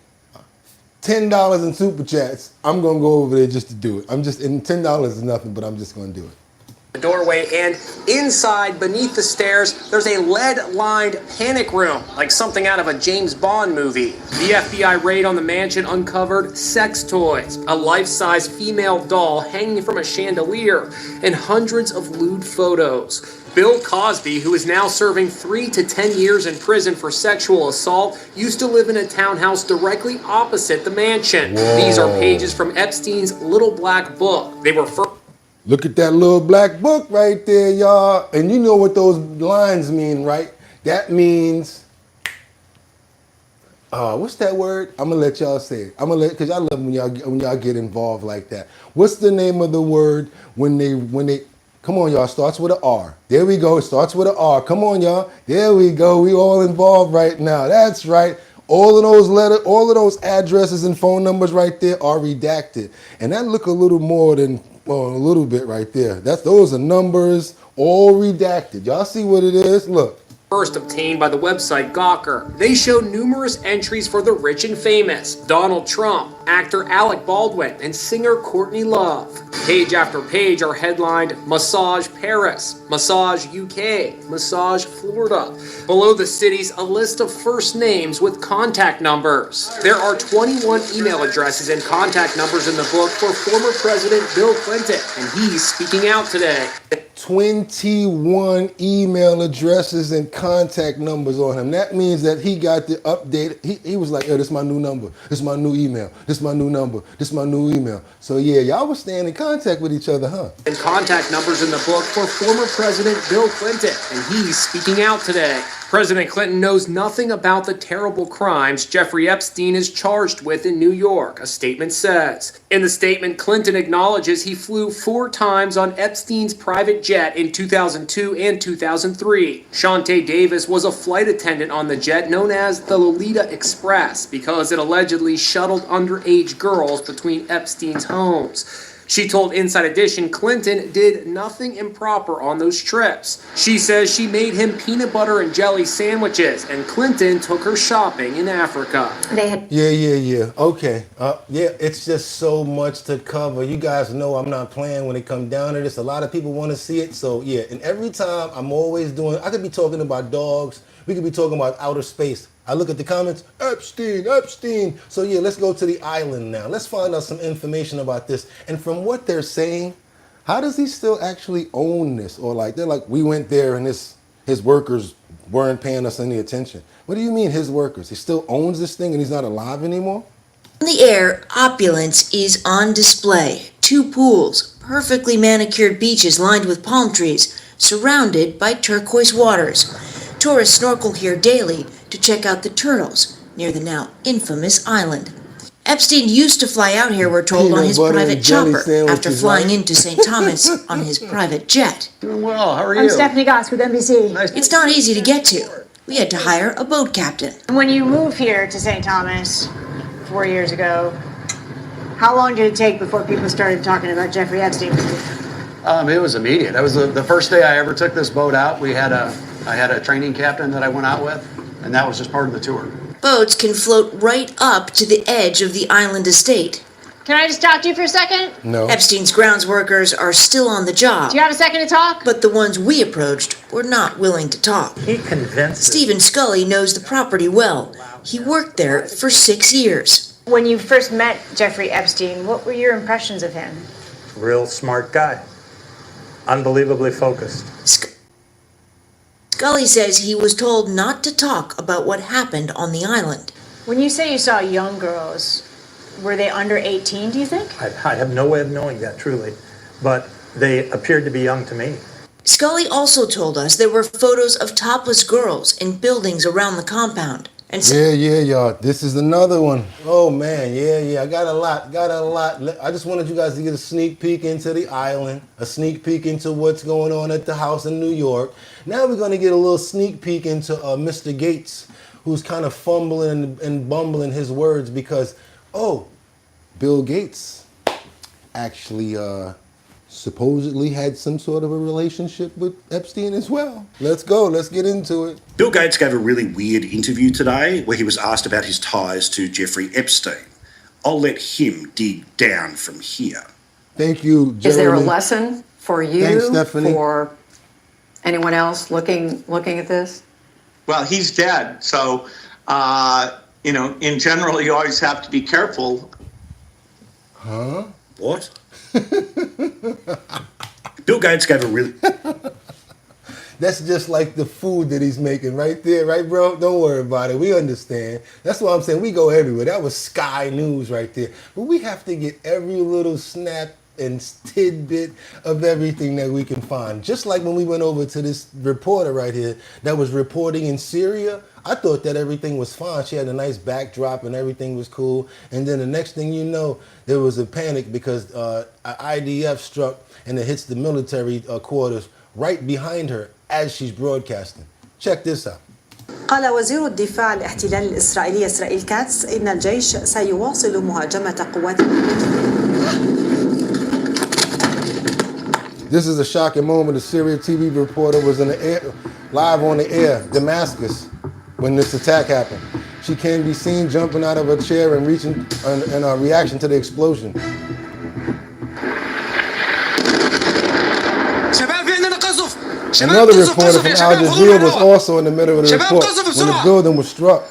$10 in super chats, I'm going to go over there just to do it. and $10 is nothing, but I'm just going to do it. the doorway, and inside, beneath the stairs, there's a lead-lined panic room, like something out of a James Bond movie. The FBI raid on the mansion uncovered sex toys, a life-size female doll hanging from a chandelier, and hundreds of lewd photos. Bill Cosby, who is now serving 3 to 10 years in prison for sexual assault, used to live in a townhouse directly opposite the mansion. Whoa. These are pages from Epstein's Little Black Book. They were first. Look at that little black book right there, y'all. And you know what those lines mean, right? That means, what's that word? I'm gonna let y'all say it. Cause I love when y'all get involved like that. What's the name of the word when they, come on y'all, starts with an R. There we go, it starts with an R. Come on y'all, there we go. We all involved right now, that's right. All of those all of those addresses and phone numbers right there are redacted. And that look a little more than, well, a little bit right there. Those are numbers, all redacted. Y'all see what it is? Look. First obtained by the website Gawker. They show numerous entries for the rich and famous, Donald Trump, actor Alec Baldwin, and singer Courtney Love. Page after page are headlined Massage Paris, Massage UK, Massage Florida. Below the cities, a list of first names with contact numbers. There are 21 email addresses and contact numbers in the book for former President Bill Clinton, and he's speaking out today. 21 email addresses and contact numbers on him. That means that he got the update. He was like, this is my new number. This is my new email. This is my new number. This is my new email. So yeah, y'all was staying in contact with each other, huh? And contact numbers in the book for former President Bill Clinton, and he's speaking out today. President Clinton knows nothing about the terrible crimes Jeffrey Epstein is charged with in New York, a statement says. In the statement, Clinton acknowledges he flew 4 times on Epstein's private jet in 2002 and 2003. Shantae Davis was a flight attendant on the jet known as the Lolita Express because it allegedly shuttled underage girls between Epstein's homes. She told Inside Edition Clinton did nothing improper on those trips. She says she made him peanut butter and jelly sandwiches, and Clinton took her shopping in Africa. Yeah. Okay. Yeah, it's just so much to cover. You guys know I'm not playing when it comes down to this. A lot of people want to see it. So yeah, and every time I'm always doing, I could be talking about dogs. We could be talking about outer space. I look at the comments, Epstein. So yeah, let's go to the island now. Let's find out some information about this. And from what they're saying, how does he still actually own this? Or like, they're like, we went there and his workers weren't paying us any attention. What do you mean his workers? He still owns this thing and he's not alive anymore? In the air, opulence is on display. 2 pools, perfectly manicured beaches lined with palm trees, surrounded by turquoise waters. Tourists snorkel here daily to check out the turtles near the now infamous island. Epstein used to fly out here, we're told, on his private chopper after flying into St. Thomas on his private jet. Doing well, how are you? I'm Stephanie Goss with NBC. It's not easy to get to. We had to hire a boat captain. When you moved here to St. Thomas 4 years ago, how long did it take before people started talking about Jeffrey Epstein? It was immediate. That was the first day I ever took this boat out. I had a training captain that I went out with, and that was just part of the tour. Boats can float right up to the edge of the island estate. Can I just talk to you for a second? No. Epstein's grounds workers are still on the job. Do you have a second to talk? But the ones we approached were not willing to talk. He convinced Stephen Scully knows the property well. He worked there for 6 years. When you first met Jeffrey Epstein, what were your impressions of him? Real smart guy. Unbelievably focused. Scully says he was told not to talk about what happened on the island. When you say you saw young girls, were they under 18, do you think? I have no way of knowing that, truly. But they appeared to be young to me. Scully also told us there were photos of topless girls in buildings around the compound. And yeah, y'all. This is another one. Oh, man. Yeah. I got a lot. I just wanted you guys to get a sneak peek into the island, a sneak peek into what's going on at the house in New York. Now we're going to get a little sneak peek into Mr. Gates, who's kind of fumbling and bumbling his words because, Bill Gates actually supposedly had some sort of a relationship with Epstein as well. Let's go. Let's get into it. Bill Gates gave a really weird interview today where he was asked about his ties to Jeffrey Epstein. I'll let him dig down from here. Thank you, Jeremy. Is there a lesson for you, Thanks, Stephanie. for anyone else looking at this? Well, he's dead. So, in general, you always have to be careful. Huh? What? Bill Gates gave a really... That's just like the food that he's making right there, right, bro? Don't worry about it. We understand. That's what I'm saying. We go everywhere. That was Sky News right there. But we have to get every little snap and tidbit of everything that we can find. Just like when we went over to this reporter right here that was reporting in Syria, I thought that everything was fine. She had a nice backdrop and everything was cool. And then the next thing you know, there was a panic because IDF struck and it hits the military quarters right behind her as she's broadcasting. Check this out. قال وزير الدفاع الاحتلال الإسرائيلي إسرائيل كاتس إن الجيش سيواصل مهاجمة قوات. This is a shocking moment. A Syria TV reporter was in the air, live on the air, Damascus, when this attack happened. She can be seen jumping out of a chair and reaching in a reaction to the explosion. Another reporter from Al Jazeera was also in the middle of the report when the building was struck.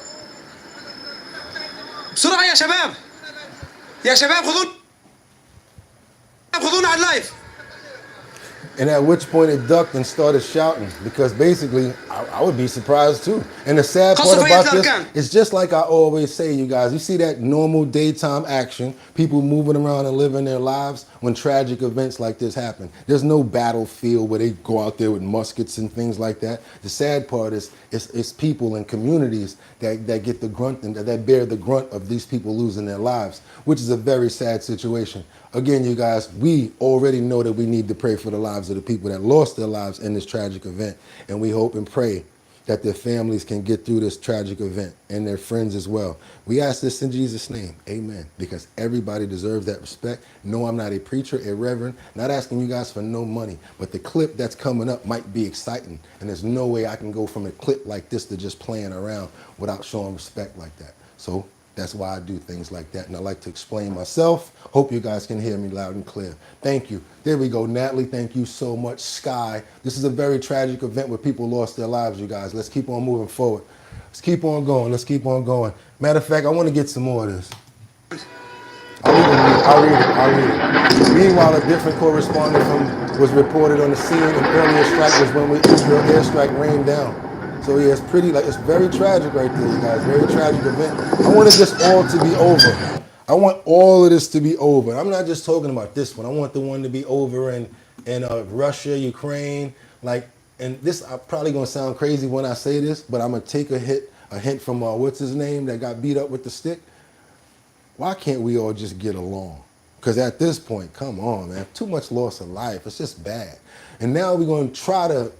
بسرعة يا شباب يا شباب خذونا على اللايف. And at which point it ducked and started shouting because basically I would be surprised too. And the sad part about this is just like I always say, you guys, you see that normal daytime action, people moving around and living their lives when tragic events like this happen. There's no battlefield where they go out there with muskets and things like that. The sad part is it's people and communities that get the grunt and that bear the grunt of these people losing their lives, which is a very sad situation. Again, you guys, we already know that we need to pray for the lives of the people that lost their lives in this tragic event. And we hope and pray that their families can get through this tragic event and their friends as well. We ask this in Jesus' name, amen, because everybody deserves that respect. No, I'm not a preacher, a reverend, not asking you guys for no money, but the clip that's coming up might be exciting. And there's no way I can go from a clip like this to just playing around without showing respect like that. So that's why I do things like that. And I like to explain myself. Hope you guys can hear me loud and clear. Thank you. There we go. Natalie, thank you so much. Sky. This is a very tragic event where people lost their lives, you guys. Let's keep on moving forward. Let's keep on going. Let's keep on going. Matter of fact, I want to get some more of this. I'll read it. Meanwhile, a different correspondent was reported on the scene. An earlier strike was when Israel airstrike rained down. So yeah, it's very tragic right there, you guys. Very tragic event. I want this all to be over. I want all of this to be over. I'm not just talking about this one. I want the one to be over in Russia, Ukraine. And this, I'm probably gonna sound crazy when I say this, but I'm gonna take a hint from what's his name that got beat up with the stick. Why can't we all just get along? Because at this point, come on, man, too much loss of life. It's just bad. And now we're gonna try to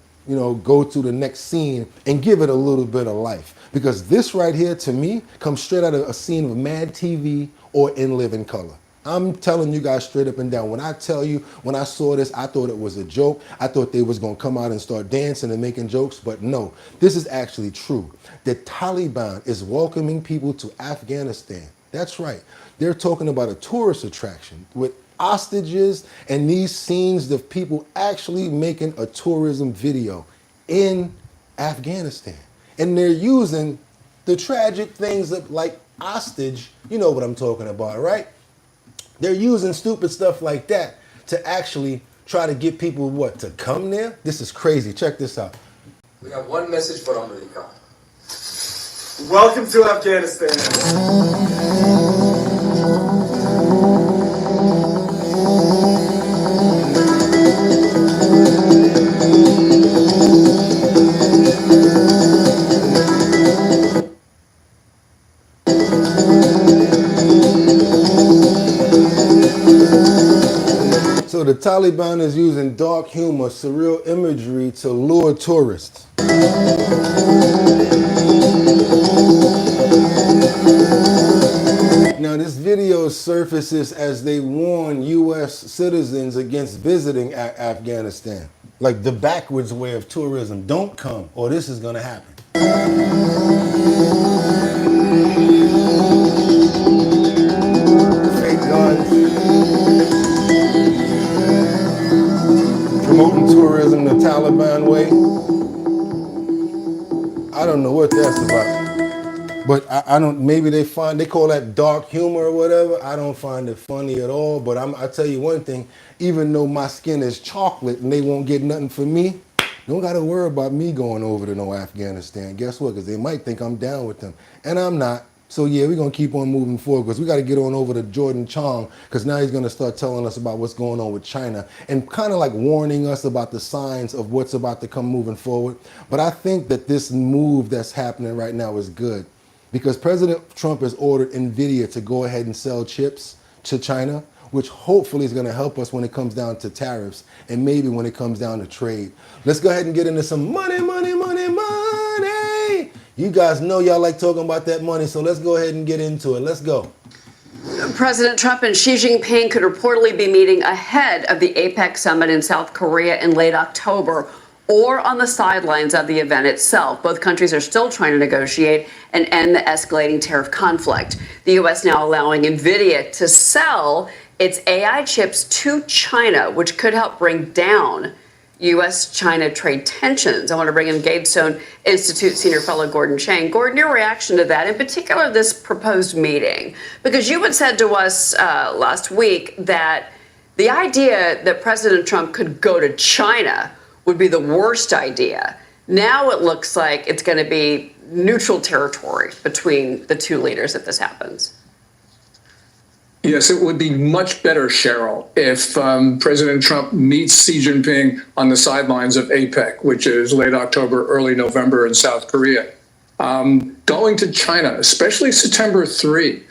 go to the next scene and give it a little bit of life. Because this right here, to me, comes straight out of a scene of Mad TV or In Living Color. I'm telling you guys straight up and down. When I tell you, when I saw this, I thought it was a joke. I thought they was going to come out and start dancing and making jokes. But no, this is actually true. The Taliban is welcoming people to Afghanistan. That's right. They're talking about a tourist attraction with hostages and these scenes of people actually making a tourism video in Afghanistan. And they're using the tragic things like hostage, you know what I'm talking about, right? They're using stupid stuff like that to actually try to get people, to come there? This is crazy. Check this out. We have one message for America. Welcome to Afghanistan. So the Taliban is using dark humor, surreal imagery to lure tourists. Now this video surfaces as they warn U.S. citizens against visiting Afghanistan. Like the backwards way of tourism. Don't come or this is going to happen. Fake guns. don't know what that's about. But I don't, maybe they call that dark humor or whatever. I don't find it funny at all. But I tell you one thing, even though my skin is chocolate and they won't get nothing from me, don't got to worry about me going over to no Afghanistan. Guess what? Because they might think I'm down with them. And I'm not. So yeah, we're going to keep on moving forward because we got to get on over to Jordan Chong because now he's going to start telling us about what's going on with China and kind of like warning us about the signs of what's about to come moving forward. But I think that this move that's happening right now is good because President Trump has ordered NVIDIA to go ahead and sell chips to China, which hopefully is going to help us when it comes down to tariffs and maybe when it comes down to trade. Let's go ahead and get into some money. You guys know y'all like talking about that money, so let's go ahead and get into it. Let's go. President Trump and Xi Jinping could reportedly be meeting ahead of the APEC summit in South Korea in late October or on the sidelines of the event itself. Both countries are still trying to negotiate and end the escalating tariff conflict. The U.S. now allowing NVIDIA to sell its AI chips to China, which could help bring down U.S.-China trade tensions. I want to bring in Gates Institute Senior Fellow Gordon Chang. Gordon, your reaction to that, in particular this proposed meeting, because you had said to us last week that the idea that President Trump could go to China would be the worst idea. Now it looks like it's going to be neutral territory between the two leaders if this happens. Yes, it would be much better, Cheryl, if President Trump meets Xi Jinping on the sidelines of APEC, which is late October, early November in South Korea. Going to China, especially September 3,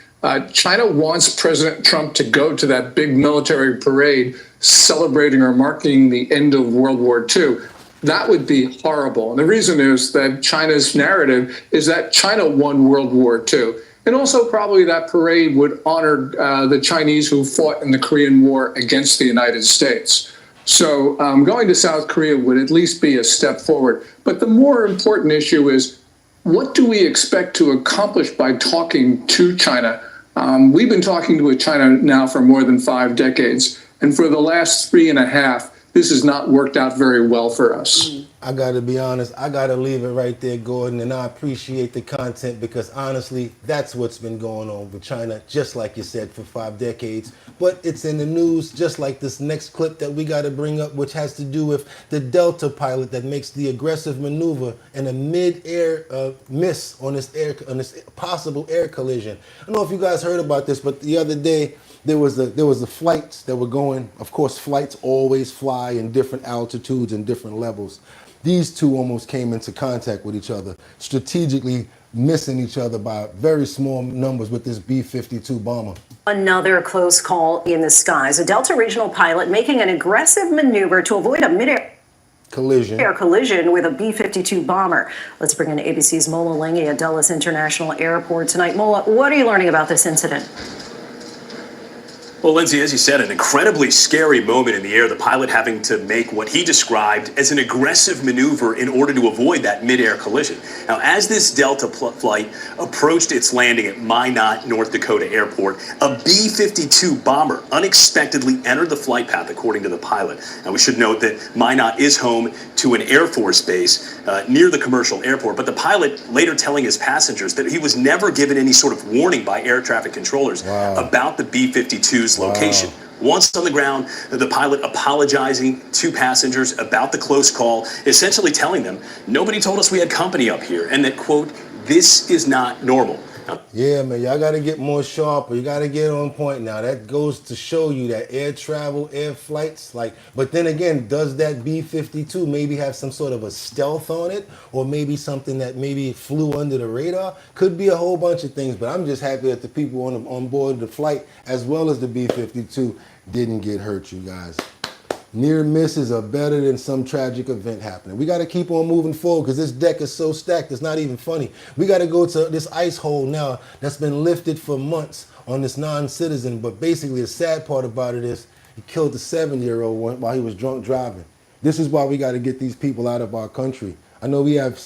China wants President Trump to go to that big military parade celebrating or marking the end of World War II. That would be horrible. And the reason is that China's narrative is that China won World War II. And also probably that parade would honor the Chinese who fought in the Korean War against the United States. So going to South Korea would at least be a step forward. But the more important issue is, what do we expect to accomplish by talking to China? We've been talking to China now for more than 5 decades. And for the last 3.5, this has not worked out very well for us. I got to be honest, I got to leave it right there, Gordon, and I appreciate the content because honestly, that's what's been going on with China, just like you said, for 5 decades. But it's in the news, just like this next clip that we got to bring up, which has to do with the Delta pilot that makes the aggressive maneuver in a mid-air miss on this possible air collision. I don't know if you guys heard about this, but the other day, there was the flights that were going. Of course, flights always fly in different altitudes and different levels. These two almost came into contact with each other, strategically missing each other by very small numbers with this B-52 bomber. Another close call in the skies. A Delta regional pilot making an aggressive maneuver to avoid a mid-air collision with a B-52 bomber. Let's bring in ABC's Mola Lengi at Dulles International Airport tonight. Mola, what are you learning about this incident? Well, Lindsay, as you said, an incredibly scary moment in the air, the pilot having to make what he described as an aggressive maneuver in order to avoid that mid-air collision. Now, as this Delta flight approached its landing at Minot, North Dakota Airport, a B-52 bomber unexpectedly entered the flight path, according to the pilot. Now, we should note that Minot is home to an Air Force base near the commercial airport, but the pilot later telling his passengers that he was never given any sort of warning by air traffic controllers about the B-52's location. Once on the ground, the pilot apologizing to passengers about the close call, essentially telling them, nobody told us we had company up here, and that, quote, this is not normal. Yeah, man, y'all got to get more sharper. You got to get on point now. That goes to show you that air travel, air flights, but then again, does that B-52 maybe have some sort of a stealth on it? Or maybe something that maybe flew under the radar? Could be a whole bunch of things, but I'm just happy that the people on board the flight, as well as the B-52, didn't get hurt, you guys. Near misses are better than some tragic event happening. We got to keep on moving forward because this deck is so stacked, it's not even funny. We got to go to this ice hole now that's been lifted for months on this non-citizen, but basically the sad part about it is he killed the 7-year-old while he was drunk driving. This is why we got to get these people out of our country. I know we have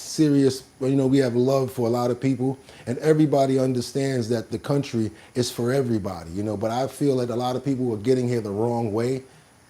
we have love for a lot of people, and everybody understands that the country is for everybody, but I feel that a lot of people are getting here the wrong way.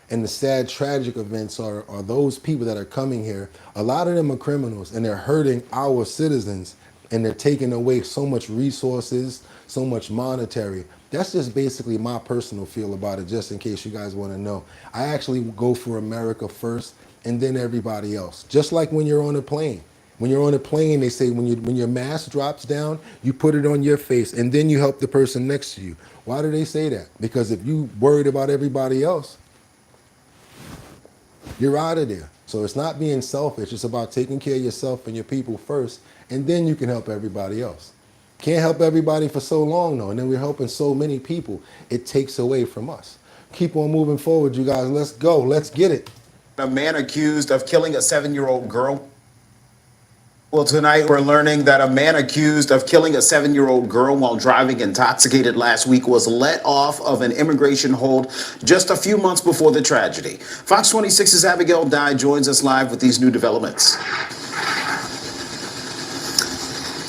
And the sad, tragic events are those people that are coming here. A lot of them are criminals, and they're hurting our citizens, and they're taking away so much resources, so much monetary. That's just basically my personal feel about it, just in case you guys want to know. I actually go for America first, and then everybody else. Just like when you're on a plane. When you're on a plane, they say when your mask drops down, you put it on your face, and then you help the person next to you. Why do they say that? Because if you worried about everybody else, you're out of there. So it's not being selfish. It's about taking care of yourself and your people first, and then you can help everybody else. Can't help everybody for so long, though, and then we're helping so many people. It takes away from us. Keep on moving forward, you guys. Let's go. Let's get it. A man accused of killing a 7-year-old girl. Well, tonight we're learning that a man accused of killing a 7-year-old girl while driving intoxicated last week was let off of an immigration hold just a few months before the tragedy. Fox 26's Abigail Dye joins us live with these new developments.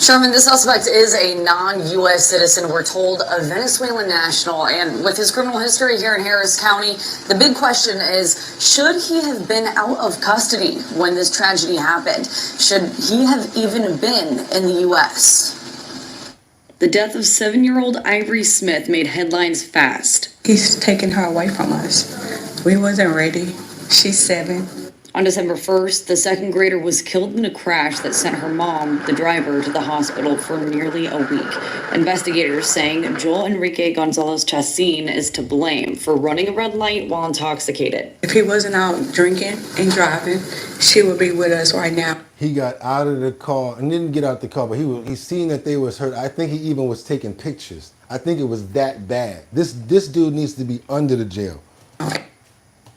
Sherman, the suspect is a non-U.S. citizen, we're told, a Venezuelan national, and with his criminal history here in Harris County, the big question is, should he have been out of custody when this tragedy happened? Should he have even been in the U.S.? The death of 7-year-old Ivory Smith made headlines fast. He's taking her away from us. We wasn't ready. She's 7. On December 1st, the second grader was killed in a crash that sent her mom, the driver, to the hospital for nearly a week. Investigators saying Joel Enrique Gonzalez Chacin is to blame for running a red light while intoxicated. If he wasn't out drinking and driving, she would be with us right now. He got out of the car and didn't get out the car, but he seen that they was hurt. I think he even was taking pictures. I think it was that bad. This dude needs to be under the jail.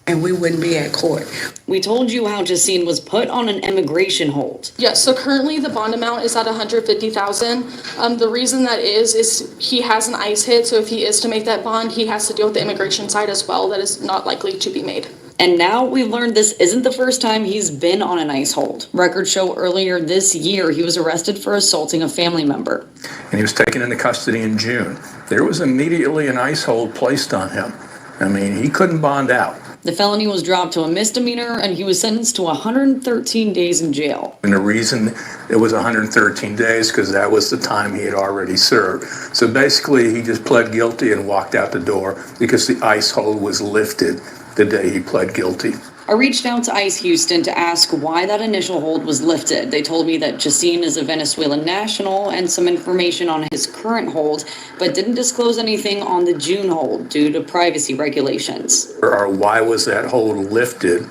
And we wouldn't be at court. We told you how Chacin was put on an immigration hold. Yes, so currently the bond amount is at $150,000. The reason that is he has an ICE hit, so if he is to make that bond, he has to deal with the immigration side as well. That is not likely to be made. And now we've learned this isn't the first time he's been on an ICE hold. Records show earlier this year he was arrested for assaulting a family member. And he was taken into custody in June. There was immediately an ICE hold placed on him. I mean, he couldn't bond out. The felony was dropped to a misdemeanor, and he was sentenced to 113 days in jail. And the reason it was 113 days, because that was the time he had already served. So basically, he just pled guilty and walked out the door because the ICE hold was lifted the day he pled guilty. I reached out to ICE Houston to ask why that initial hold was lifted. They told me that Chacin is a Venezuelan national and some information on his current hold, but didn't disclose anything on the June hold due to privacy regulations. Or why was that hold lifted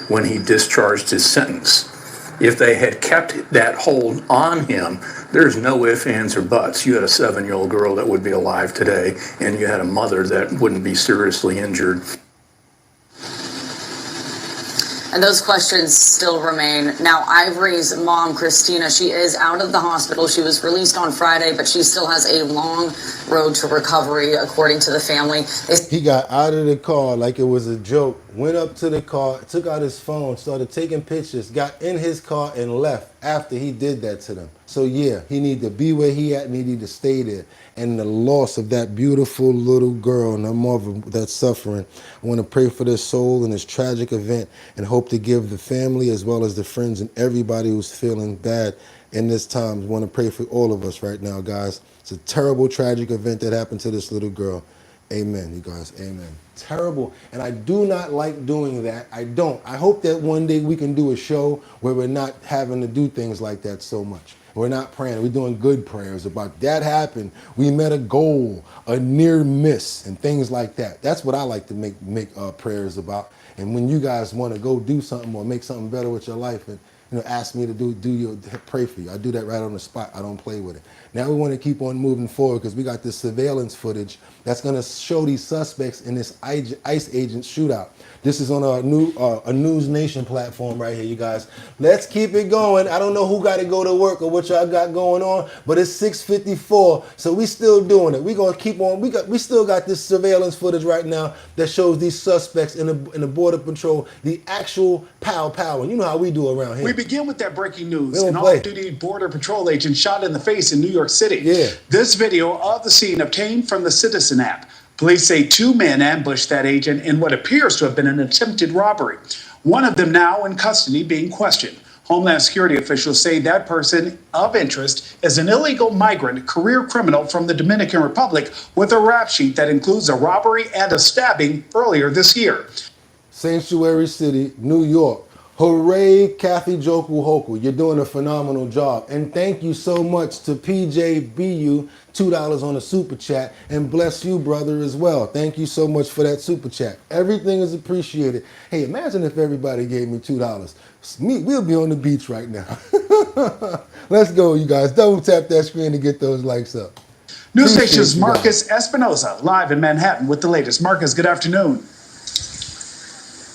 when he discharged his sentence? If they had kept that hold on him, there's no ifs, ands, or buts. You had a 7-year-old girl that would be alive today, and you had a mother that wouldn't be seriously injured. And those questions still remain. Now, Ivory's mom, Christina, she is out of the hospital. She was released on Friday, but she still has a long road to recovery, according to the family. He got out of the car like it was a joke, went up to the car, took out his phone, started taking pictures, got in his car and left after he did that to them. So yeah, he need to be where he at and he need to stay there. And the loss of that beautiful little girl and her mother that's suffering, I want to pray for their soul in this tragic event and hope to give the family as well as the friends and everybody who's feeling bad in this time. I want to pray for all of us right now, guys. It's a terrible, tragic event that happened to this little girl. Amen, you guys, amen. Terrible, and I do not like doing that. I don't. I hope that one day we can do a show where we're not having to do things like that so much. We're not praying. We're doing good prayers about that happened. We met a goal, a near miss, and things like that. That's what I like to make prayers about. And when you guys want to go do something or make something better with your life, and ask me to pray for you. I do that right on the spot. I don't play with it. Now we want to keep on moving forward because we got this surveillance footage that's going to show these suspects in this ICE agent shootout. This is on a News Nation platform right here, you guys. Let's keep it going. I don't know who got to go to work or what y'all got going on, but it's 6:54, so we still doing it. We gonna keep on. We still got this surveillance footage right now that shows these suspects in the border patrol, the actual pow. And you know how we do around here. We begin with that breaking news. An off-duty border patrol agent shot in the face in New York City. Yeah. This video of the scene obtained from the Citizen app. Police say 2 men ambushed that agent in what appears to have been an attempted robbery. One of them now in custody being questioned. Homeland Security officials say that person of interest is an illegal migrant career criminal from the Dominican Republic with a rap sheet that includes a robbery and a stabbing earlier this year. Sanctuary City, New York. Hooray, Kathy Joku Hoku. You're doing a phenomenal job. And thank you so much to PJBU, $2 on the super chat. And bless you, brother, as well. Thank you so much for that super chat. Everything is appreciated. Hey, imagine if everybody gave me $2. We'll be on the beach right now. Let's go, you guys. Double tap that screen to get those likes up. News Station's Marcus Espinoza, live in Manhattan with the latest. Marcus, good afternoon.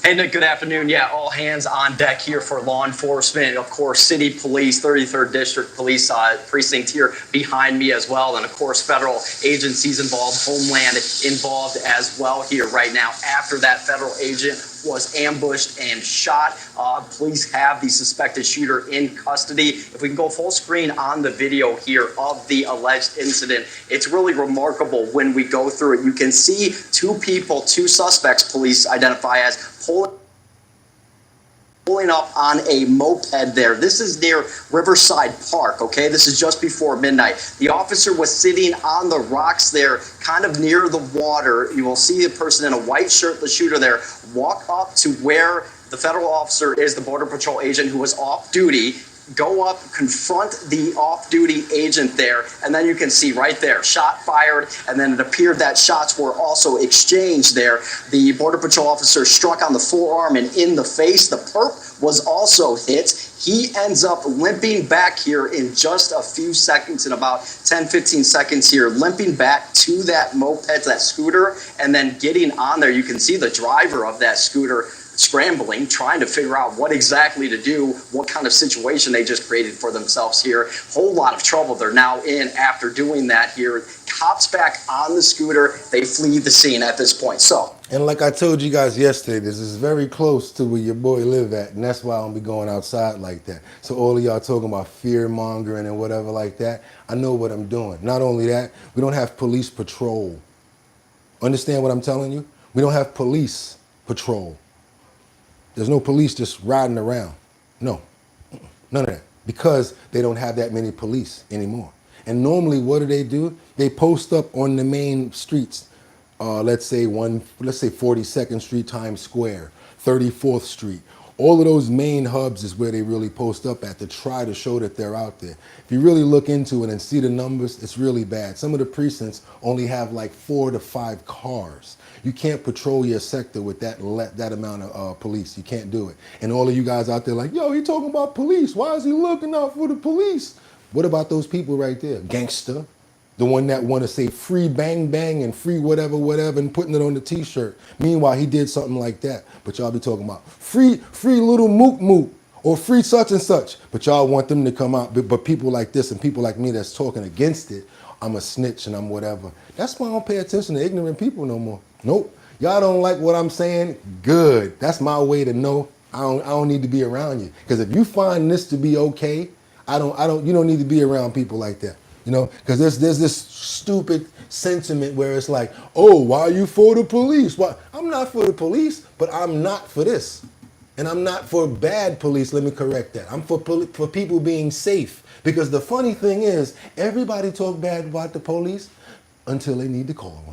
Hey, Nick, good afternoon. Yeah, all hands on deck here for law enforcement. Of course, City Police, 33rd District Police Precinct here behind me as well. And, of course, federal agencies involved, Homeland involved as well here right now. After that federal agent was ambushed and shot, police have the suspected shooter in custody. If we can go full screen on the video here of the alleged incident, it's really remarkable when we go through it. You can see two suspects police identify as pulling up on a moped there. This is near Riverside Park, okay? This is just before midnight. The officer was sitting on the rocks there, kind of near the water. You will see a person in a white shirt, the shooter there, walk up to where the federal officer is, the Border Patrol agent who was off duty, go up, confront the off-duty agent there, and then you can see right there, shot fired, and then it appeared that shots were also exchanged there. The Border Patrol officer struck on the forearm and in the face. The perp was also hit. He ends up limping back here in just a few seconds, in about 10, 15 seconds here, limping back to that moped, that scooter, and then getting on there. You can see the driver of that scooter scrambling, trying to figure out what exactly to do, what kind of situation they just created for themselves here. Whole lot of trouble they're now in after doing that here. Cops back on the scooter. They flee the scene at this point. So, and like I told you guys yesterday, this is very close to where your boy live at, and that's why I don't be going outside like that. So all of y'all talking about fear mongering and whatever like that, I know what I'm doing. Not only that, we don't have police patrol. Understand what I'm telling you? We don't have police patrol. There's no police just riding around. No, none of that. Because they don't have that many police anymore. And normally what do? They post up on the main streets. Let's say 42nd Street, Times Square, 34th Street. All of those main hubs is where they really post up at to try to show that they're out there. If you really look into it and see the numbers, it's really bad. Some of the precincts only have like 4 to 5 cars. You can't patrol your sector with that amount of police. You can't do it. And all of you guys out there like, yo, he talking about police. Why is he looking out for the police? What about those people right there? Gangster. The one that want to say free bang bang and free whatever and putting it on the t-shirt. Meanwhile, he did something like that. But y'all be talking about free little mook mook or free such and such. But y'all want them to come out. But people like this and people like me that's talking against it, I'm a snitch and I'm whatever. That's why I don't pay attention to ignorant people no more. Nope. Y'all don't like what I'm saying? Good. That's my way to know I don't need to be around you. Because if you find this to be okay, you don't need to be around people like that. You know, because there's this stupid sentiment where it's like, oh, why are you for the police? Why? I'm not for the police, but I'm not for this. And I'm not for bad police. Let me correct that. I'm for people being safe. Because the funny thing is, everybody talk bad about the police until they need to call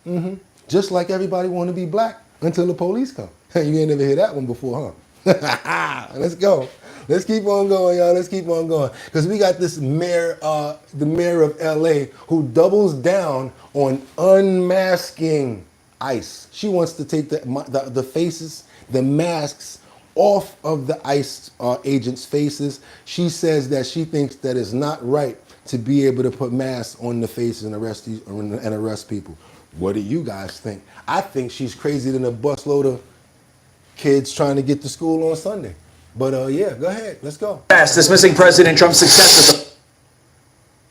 them. Just like everybody want to be black until the police come. You ain't never heard that one before, huh? Let's go. Let's keep on going, y'all. Let's keep on going. Because we got this mayor, the mayor of LA, who doubles down on unmasking ICE. She wants to take the faces, the masks off of the ICE agents' faces. She says that she thinks that it's not right to be able to put masks on the faces and arrest people. What do you guys think? I think she's crazier than a busload of kids trying to get to school on Sunday. But yeah, go ahead. Let's go. Bass dismissing President Trump's success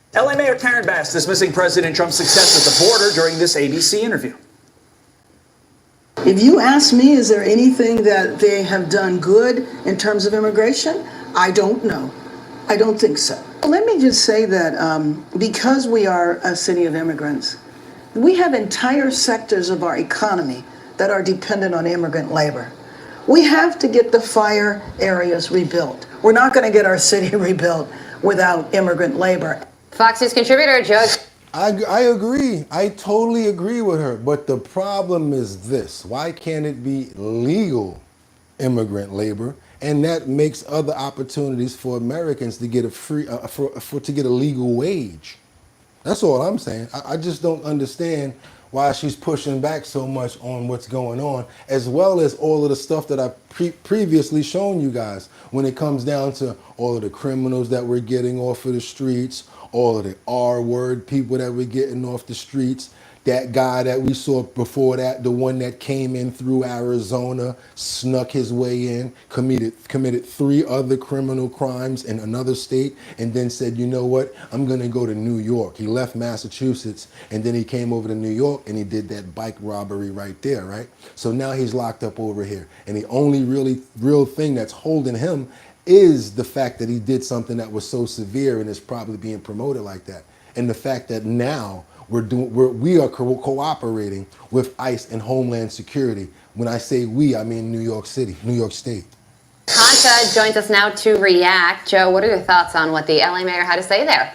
at the LA Mayor Karen Bass dismissing President Trump's success at the border during this ABC interview. If you ask me, is there anything that they have done good in terms of immigration? I don't know. I don't think so. Let me just say that because we are a city of immigrants, We have entire sectors of our economy that are dependent on immigrant labor. We have to get the fire areas rebuilt. We're not going to get our city rebuilt without immigrant labor. Fox News contributor Joe. I agree. I totally agree with her. But the problem is this. Why can't it be legal immigrant labor? And that makes other opportunities for Americans to get a free, to get a legal wage. That's all I'm saying. I just don't understand why she's pushing back so much on what's going on, as well as all of the stuff that I've previously shown you guys when it comes down to all of the criminals that we're getting off of the streets, all of the R-word people that we're getting off the streets. That guy that we saw before that, the one that came in through Arizona, snuck his way in, committed 3 other criminal crimes in another state, and then said, you know what, I'm gonna go to New York. He left Massachusetts, and then he came over to New York, and he did that bike robbery right there, right? So now he's locked up over here. And the only real thing that's holding him is the fact that he did something that was so severe and is probably being promoted like that. And the fact that now we are cooperating with ICE and Homeland Security. When I say we, I mean New York City, New York State. Concha joins us now to react. Joe, what are your thoughts on what the LA mayor had to say there?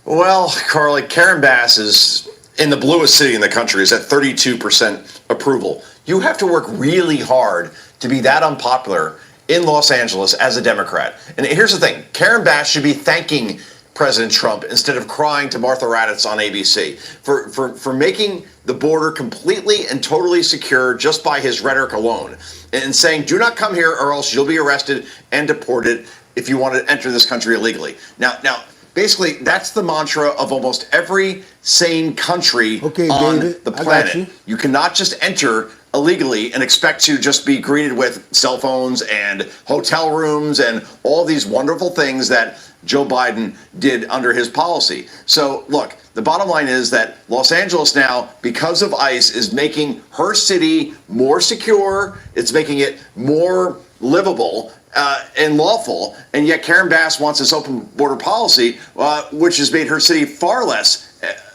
Well, Carly, Karen Bass is in the bluest city in the country, is at 32% approval. You have to work really hard to be that unpopular in Los Angeles as a Democrat. And here's the thing, Karen Bass should be thanking President Trump instead of crying to Martha Raddatz on ABC for making the border completely and totally secure just by his rhetoric alone, and saying, do not come here or else you'll be arrested and deported if you want to enter this country illegally. Now, basically, that's the mantra of almost every sane country on the planet. You cannot just enter illegally and expect to just be greeted with cell phones and hotel rooms and all these wonderful things that Joe Biden did under his policy. So look, the bottom line is that Los Angeles now, because of ICE, is making her city more secure. It's making it more livable and lawful. And yet Karen Bass wants this open border policy, which has made her city far less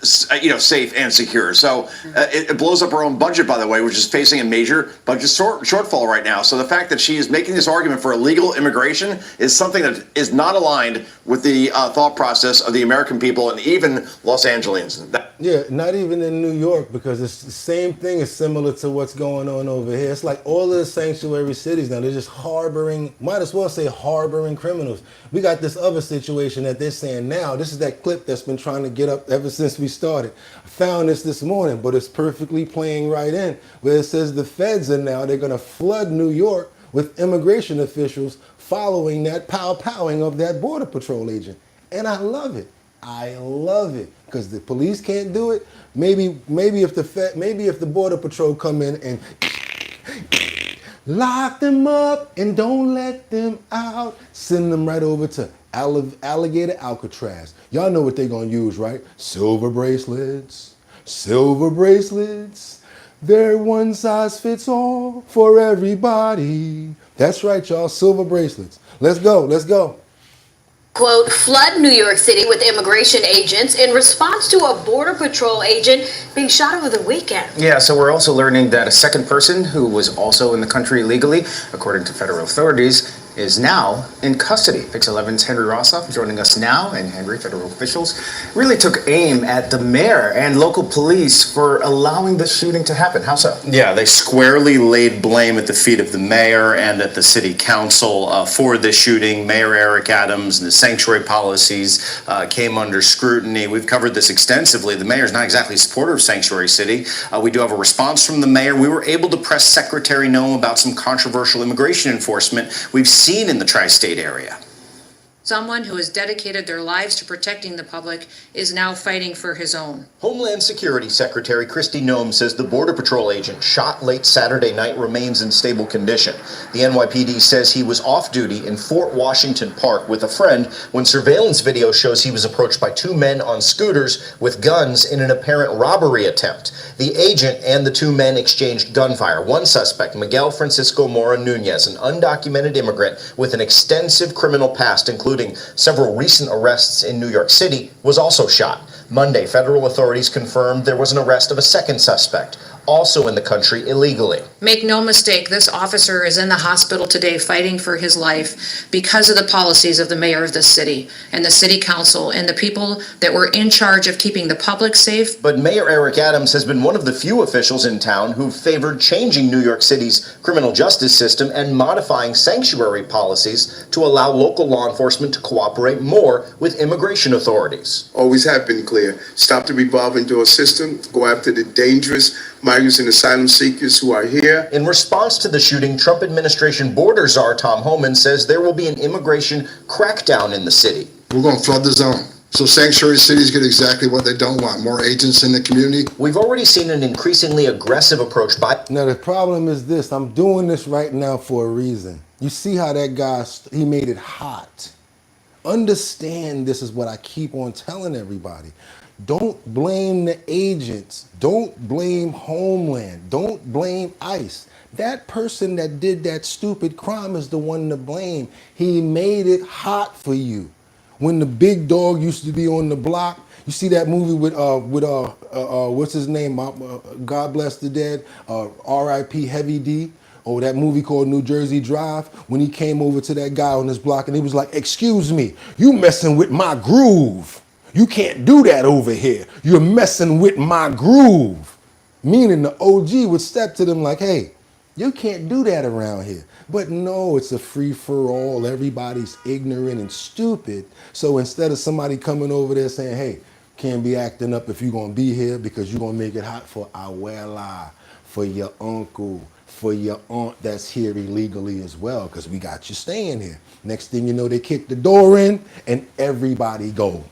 safe and secure. So it blows up her own budget, by the way, which is facing a major budget shortfall right now. So the fact that she is making this argument for illegal immigration is something that is not aligned with the thought process of the American people and even Los Angeles. Yeah, not even in New York, because it's the same thing is similar to what's going on over here. It's like all of the sanctuary cities now, they're just harboring, might as well say harboring criminals. We got this other situation that they're saying now. This is that clip that's been trying to get up ever since we started. I found this morning, but it's perfectly playing right in, where it says the feds are now, they're going to flood New York with immigration officials following that pow-powing of that Border Patrol agent. And I love it. I love it, because the police can't do it. Maybe if the Border Patrol come in and lock them up and don't let them out, send them right over to Alligator Alcatraz. Y'all know what they're gonna use, right? Silver bracelets. They're one size fits all for everybody. That's right, y'all, silver bracelets. Let's go. Quote, flood New York City with immigration agents in response to a Border Patrol agent being shot over the weekend. Yeah, so we're also learning that a second person who was also in the country illegally, according to federal authorities, is now in custody. Fix 11's Henry Rossoff joining us now. And Henry, federal officials really took aim at the mayor and local police for allowing the shooting to happen. How so? Yeah, they squarely laid blame at the feet of the mayor and at the city council for this shooting. Mayor Eric Adams and the sanctuary policies came under scrutiny. We've covered this extensively. The mayor's not exactly a supporter of Sanctuary City. We do have a response from the mayor. We were able to press Secretary Noem about some controversial immigration enforcement we've seen in the tri-state area. Someone who has dedicated their lives to protecting the public is now fighting for his own. Homeland Security Secretary Kristi Noem says the Border Patrol agent shot late Saturday night remains in stable condition. The NYPD says he was off duty in Fort Washington Park with a friend when surveillance video shows he was approached by 2 men on scooters with guns in an apparent robbery attempt. The agent and the 2 men exchanged gunfire. One suspect, Miguel Francisco Mora Nunez, an undocumented immigrant with an extensive criminal past, including several recent arrests in New York City, was also shot. Monday, federal authorities confirmed there was an arrest of a second suspect, also in the country illegally. Make no mistake, this officer is in the hospital today fighting for his life because of the policies of the mayor of this city and the city council and the people that were in charge of keeping the public safe. But Mayor Eric Adams has been one of the few officials in town who've favored changing New York City's criminal justice system and modifying sanctuary policies to allow local law enforcement to cooperate more with immigration authorities. Always have been clear. Stop the revolving door system. Go after the dangerous migrants and asylum seekers who are here. In response to the shooting, Trump administration border czar Tom Homan says there will be an immigration crackdown in the city. We're going to flood the zone. So sanctuary cities get exactly what they don't want, more agents in the community. We've already seen an increasingly aggressive approach by... Now the problem is this, I'm doing this right now for a reason. You see how that guy, he made it hot. Understand, this is what I keep on telling everybody. Don't blame the agents. Don't blame Homeland. Don't blame ICE. That person that did that stupid crime is the one to blame. He made it hot for you. When the big dog used to be on the block, you see that movie with what's his name? God bless the dead, R.I.P. Heavy D. Oh, that movie called New Jersey Drive, when he came over to that guy on his block and he was like, excuse me, you messing with my groove. You can't do that over here. You're messing with my groove. Meaning the OG would step to them like, hey, you can't do that around here. But no, it's a free-for-all. Everybody's ignorant and stupid. So instead of somebody coming over there saying, hey, can't be acting up if you're going to be here because you're going to make it hot for abuela, for your uncle, for your aunt that's here illegally as well, because we got you staying here. Next thing you know, they kick the door in and everybody go.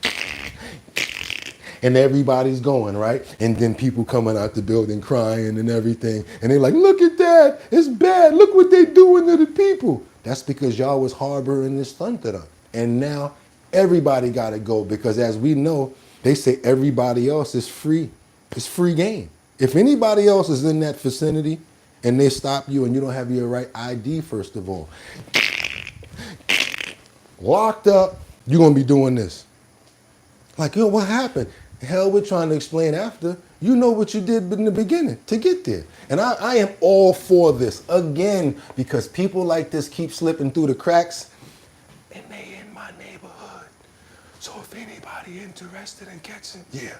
And everybody's going, right? And then people coming out the building crying and everything. And they're like, look at that. It's bad. Look what they doing to the people. That's because y'all was harboring this thunder. And now everybody got to go because as we know, they say everybody else is free. It's free game. If anybody else is in that vicinity and they stop you and you don't have your right ID, first of all, locked up, you're going to be doing this. Like, yo, what happened? Hell, we're trying to explain after. You know what you did in the beginning to get there. And I am all for this. Again, because people like this keep slipping through the cracks. And they in my neighborhood. So if anybody interested in catching, yeah,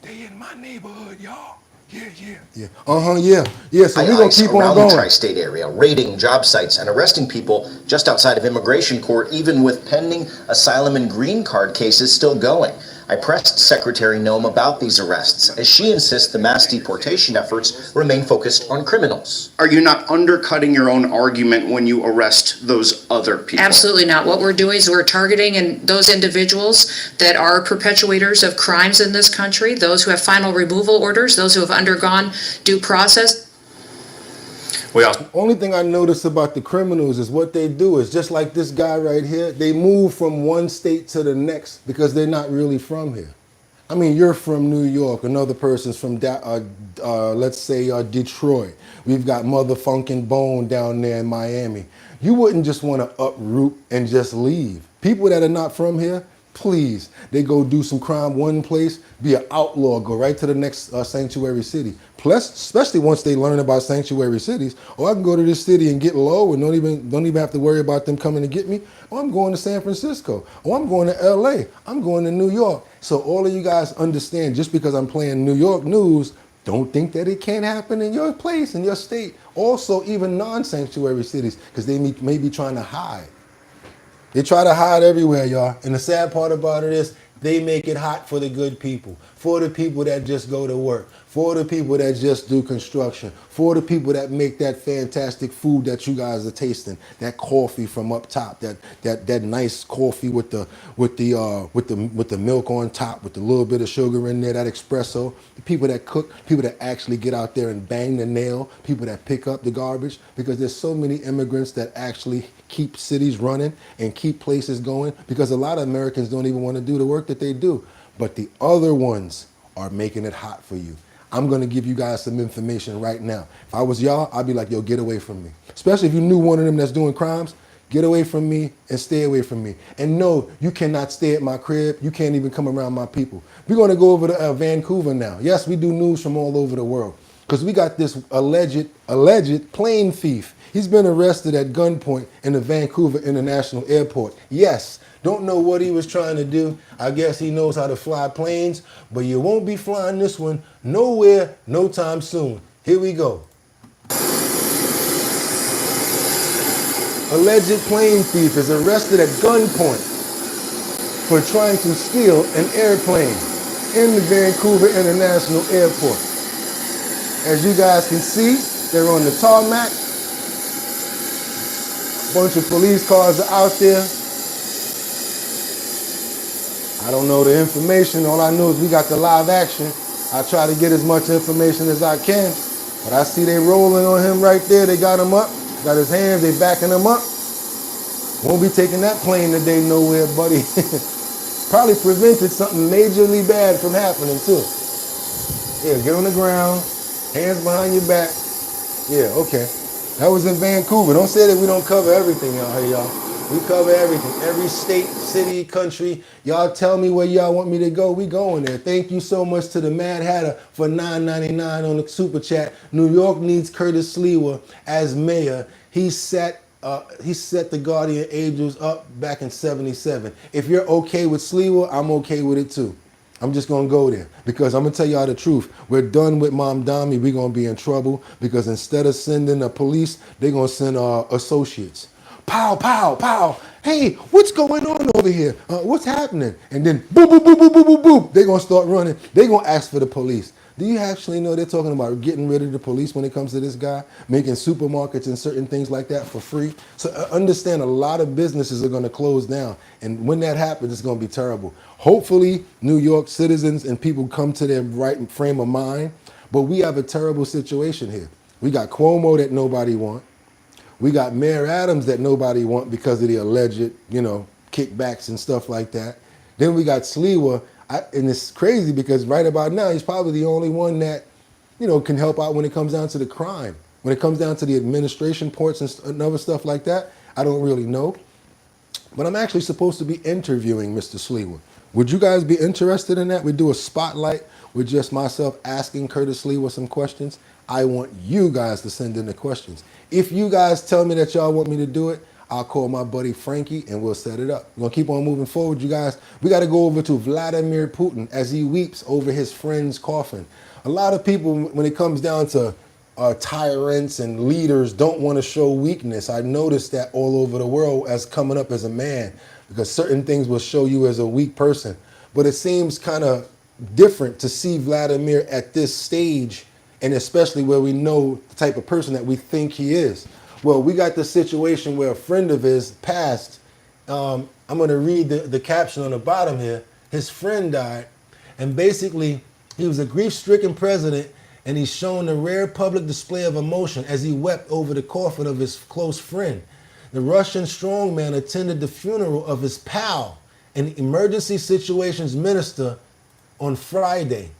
they in my neighborhood, y'all. Yeah. Yeah. So we're going to keep on around going. the tri-state area, raiding job sites and arresting people just outside of immigration court, even with pending asylum and green card cases still going. I pressed Secretary Noem about these arrests, as she insists the mass deportation efforts remain focused on criminals. Are you not undercutting your own argument when you arrest those other people? Absolutely not. What we're doing is we're targeting those individuals that are perpetuators of crimes in this country, those who have final removal orders, those who have undergone due process. Only thing I notice about the criminals is what they do is just like this guy right here. They move from one state to the next because they're not really from here. I mean, you're from New York. Another person's from, let's say, Detroit. We've got Motherfunkin' Bone down there in Miami. You wouldn't just want to uproot and just leave. People that are not from here, please, they go do some crime one place, be an outlaw, go right to the next sanctuary city. Plus, especially once they learn about sanctuary cities, I can go to this city and get low and don't even have to worry about them coming to get me. I'm going to San Francisco. I'm going to LA. I'm going to New York. So all of you guys understand, just because I'm playing New York news, don't think that it can't happen in your place, in your state. Also, even non-sanctuary cities, because they may be trying to hide. They try to hide everywhere, y'all. And the sad part about it is they make it hot for the good people, for the people that just go to work, for the people that just do construction, for the people that make that fantastic food that you guys are tasting, that coffee from up top, that nice coffee with the milk on top, with a little bit of sugar in there, that espresso. The people that cook, people that actually get out there and bang the nail, people that pick up the garbage, because there's so many immigrants that actually keep cities running and keep places going, because a lot of Americans don't even want to do the work that they do. But the other ones are making it hot for you. I'm going to give you guys some information right now. If I was y'all, I'd be like, yo, get away from me. Especially if you knew one of them that's doing crimes, Get away from me and stay away from me. And no, you cannot stay at my crib. You can't even come around my people. We're going to go over to Vancouver now. Yes, we do news from all over the world because we got this alleged plane thief. He's been arrested at gunpoint in the Vancouver International Airport. Yes, don't know what he was trying to do. I guess he knows how to fly planes, but you won't be flying this one nowhere, no time soon. Here we go. Alleged plane thief is arrested at gunpoint for trying to steal an airplane in the Vancouver International Airport. As you guys can see, they're on the tarmac. A bunch of police cars are out there. I don't know the information. All I know is we got the live action. I try to get as much information as I can. But I see they rolling on him right there. They got him up. Got his hands. They backing him up. Won't be taking that plane today nowhere, buddy. Probably prevented something majorly bad from happening too. Yeah, get on the ground. Hands behind your back. Yeah, okay. That was in Vancouver. Don't say that we don't cover everything out here, y'all. We cover everything. Every state, city, country. Y'all tell me where y'all want me to go. We going there. Thank you so much to the Mad Hatter for $9.99 on the Super Chat. New York needs Curtis Sliwa as mayor. He set the Guardian Angels up back in '77. If you're okay with Sliwa, I'm okay with it too. I'm just going to go there because I'm going to tell y'all the truth. We're done with Mom Dami. We're going to be in trouble because instead of sending the police, they're going to send our associates. Pow, pow, pow. Hey, what's going on over here? What's happening? And then boop, boop, boop, boop, boop, boop, boop. They're going to start running. They're going to ask for the police. Do you actually know they're talking about getting rid of the police when it comes to this guy? Making supermarkets and certain things like that for free? So understand a lot of businesses are going to close down. And when that happens, it's going to be terrible. Hopefully, New York citizens and people come to their right frame of mind. But we have a terrible situation here. We got Cuomo that nobody wants. We got Mayor Adams that nobody wants because of the alleged, kickbacks and stuff like that. Then we got Sliwa. And it's crazy because right about now, he's probably the only one that, can help out when it comes down to the crime. When it comes down to the administration ports and other stuff like that, I don't really know. But I'm actually supposed to be interviewing Mr. Sliwa. Would you guys be interested in that? We do a spotlight with just myself asking Curtis Sliwa some questions. I want you guys to send in the questions. If you guys tell me that y'all want me to do it, I'll call my buddy Frankie and we'll set it up. We're going to keep on moving forward, you guys. We got to go over to Vladimir Putin as he weeps over his friend's coffin. A lot of people, when it comes down to tyrants and leaders, don't want to show weakness. I noticed that all over the world as coming up as a man because certain things will show you as a weak person. But it seems kind of different to see Vladimir at this stage, and especially where we know the type of person that we think he is. Well, we got the situation where a friend of his passed. I'm going to read the caption on the bottom here. His friend died, and basically he was a grief-stricken president, and he's shown a rare public display of emotion as he wept over the coffin of his close friend. The Russian strongman attended the funeral of his pal, an emergency situations minister, on Friday.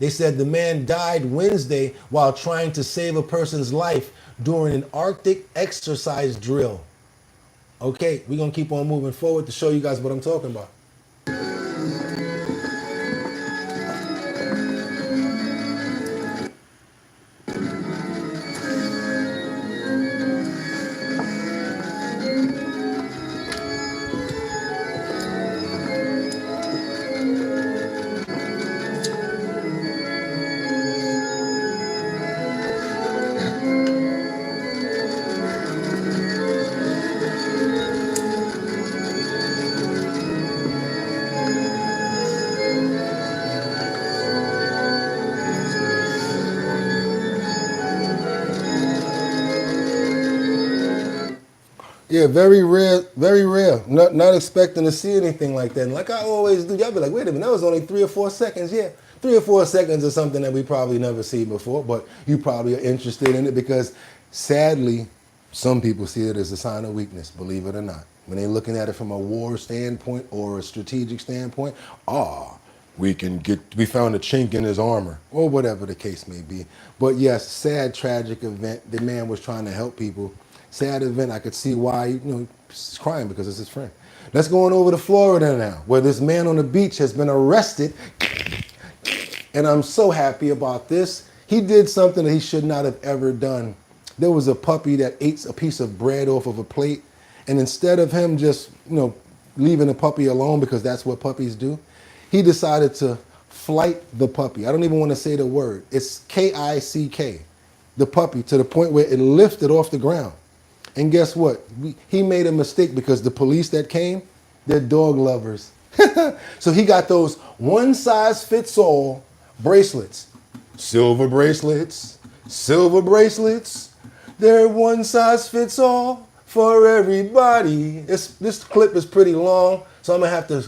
They said the man died Wednesday while trying to save a person's life during an Arctic exercise drill. Okay, we're going to keep on moving forward to show you guys what I'm talking about. Yeah, very rare, very rare. Not expecting to see anything like that. And like I always do, y'all be like, wait a minute, that was only 3 or 4 seconds. Yeah, 3 or 4 seconds is something that we probably never seen before, but you probably are interested in it because sadly, some people see it as a sign of weakness, believe it or not. When they're looking at it from a war standpoint or a strategic standpoint, we found a chink in his armor, or whatever the case may be. But yes, sad, tragic event. The man was trying to help people. sad event. I could see why he's crying because it's his friend. Let's go on over to Florida now, where this man on the beach has been arrested. And I'm so happy about this. He did something that he should not have ever done. There was a puppy that ate a piece of bread off of a plate. And instead of him just, leaving the puppy alone because that's what puppies do, he decided to flight the puppy. I don't even want to say the word. It's K-I-C-K, the puppy, to the point where it lifted off the ground. And guess what? He made a mistake because the police that came, they're dog lovers. So he got those one-size-fits-all bracelets. Silver bracelets, silver bracelets. They're one-size-fits-all for everybody. This clip is pretty long, so I'm gonna have to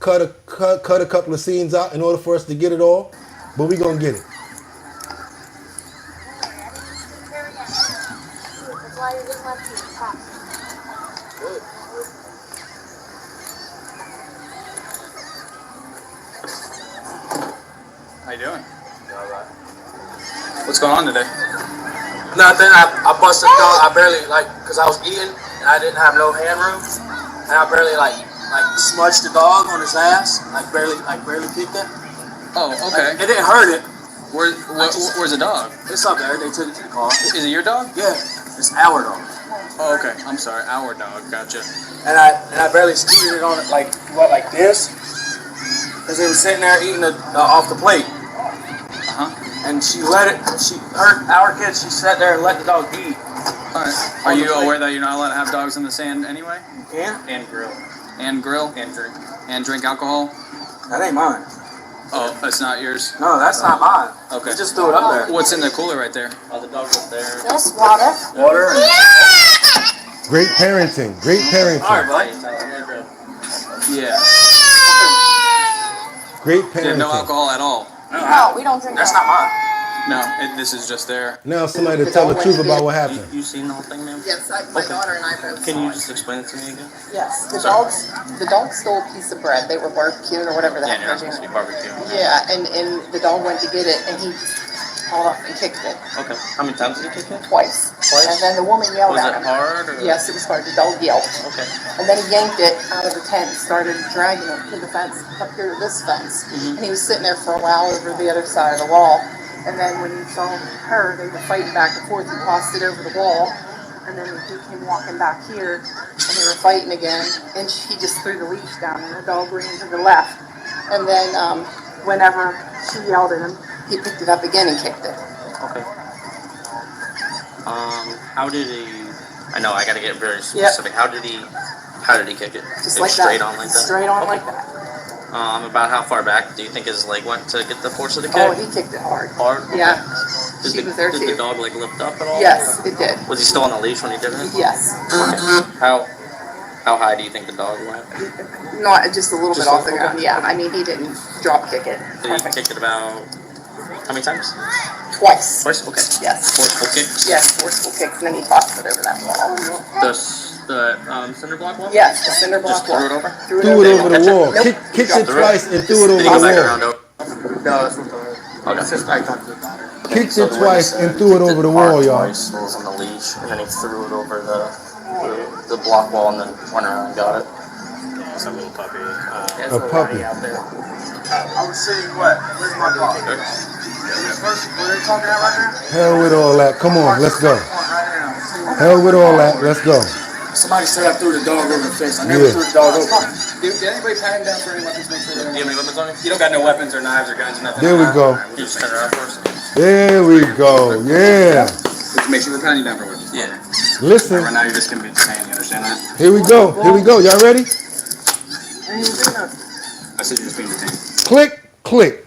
cut a couple of scenes out in order for us to get it all, but we're gonna get it. How you doing? All right. What's going on today? Nothing. I busted a dog. I barely cause I was eating and I didn't have no hand room, and I barely smudged the dog on his ass. Barely kicked it. Oh, okay. It didn't hurt it. Where's the dog? It's up there. They took it to the car. Is it your dog? Yeah, it's our dog. Oh, okay. I'm sorry. Our dog. Gotcha. And I barely skeeted it on it like this, cause it was sitting there eating off the plate. And she hurt our kids. She sat there and let the dog eat. All right. Are you aware that you're not allowed to have dogs in the sand anyway? You can. And grill. And grill? And drink. And drink alcohol? That ain't mine. Oh, that's not yours? No, that's not mine. Okay. We just threw it up there. What's in the cooler right there? Oh, the dog's up there. That's water. Water. Great parenting, great parenting. All right, buddy. Yeah. Great You have no parenting. alcohol at all? No, we don't drink That's that. not mine. No, this is just there. Now somebody to tell the truth about what happened. You seen the whole thing, ma'am? Yes, my daughter and I both. Can you just explain it to me again? Yes, the dog stole a piece of bread. They were barbecuing or whatever the Yeah, heck you're not they're supposed to doing. be barbecuing. Yeah, and the dog went to get it, and he hauled off and kicked it Okay. How many times did you kick it? twice. Twice? And then the woman yelled Was at it him. hard? Or? Yes, it was hard. The dog yelled. Okay. And then he yanked it out of the tent and started dragging it to the fence, up here to this fence. Mm-hmm. And he was sitting there for a while over the other side of the wall. And then when he saw her, they were fighting back and forth. He tossed it over the wall. And then he came walking back here, and they were fighting again. And he just threw the leash down, and the dog ran to the left. And then whenever she yelled at him, he picked it up again and kicked it. Okay. How did he? I know I got to get very specific. How did he kick it? Just It like straight that. on like that. Straight on like that. About how far back do you think his leg went to get the force of the kick? Oh, he kicked it hard. Hard? Okay. Yeah. She was there Did too. the dog lift up at all? Yes, it did. Was he still on the leash when he did it? Yes. How high do you think the dog went? Not just a little Just bit off a the little ground. bit? Yeah, I mean, he didn't drop kick it. Did he kick it about how many times? Twice. Twice? Okay. Yes. Forceful kicks? Yes, forceful kicks, and then he tossed it over that wall. The cinder block wall? Yes, the cinder block Just threw it over? Threw Threw it over the Nope. wall. Kicked it twice and threw it over Did he go back the around wall. over? No, that's not the word. Okay. It's just I talked to the daughter. Kicked it twice and threw it over the wall, y'all. Twice, was on the leash, and then he threw it over the block wall and then went around and got it. Yeah, it's a little puppy. A puppy. I was sitting what? Where's my dog? Were they talking about right now? Hell with all that. Come on, let's go. Hell with all that. Let's go. Somebody said I threw the dog over the fence. I never Yeah. threw the dog over. Did anybody pat him down for any weapons? Make sure do you have any weapons on you? You don't got no weapons or knives or guns or nothing? There we go. You just turn it around for us? There we go. Yeah. Just make sure we're patting you down for weapons. Yeah. Listen. Right now you're just going to be detained, you understand that? Here we go. Here we go. Y'all ready? I said you're just being detained. Click, click.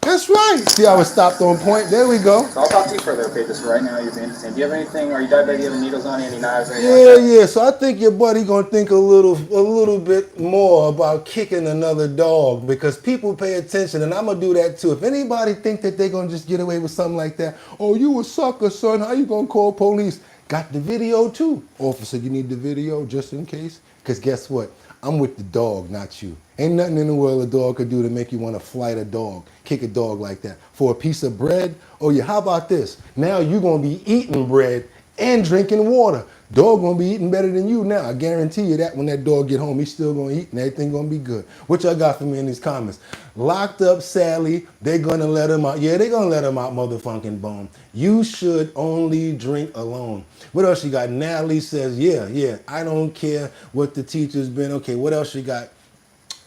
That's right. See, I was stopped on point. There we go. So I'll talk to you further, okay? Just right now you're being detained. Do you have anything, are you diabetic, do you have any needles on you, any knives or anything like that? Yeah. So I think your buddy gonna think a little bit more about kicking another dog because people pay attention, and I'm gonna do that too. If anybody think that they're gonna just get away with something like that, oh, you a sucker, son. How you gonna call police? Got the video too, officer. You need the video just in case, because guess what? I'm with the dog, not you. Ain't nothing in the world a dog could do to make you want to flight a dog, kick a dog like that. For a piece of bread? Oh yeah, how about this? Now you're going to be eating bread and drinking water. Dog gonna be eating better than you now. I guarantee you that when that dog get home, he's still gonna eat and everything gonna be good. What y'all got for me in these comments? Locked up Sally, they're gonna let him out. Yeah, they're gonna let him out, motherfucking bone. You should only drink alone. What else you got? Natalie says, yeah, I don't care what the teacher's been. Okay, what else you got?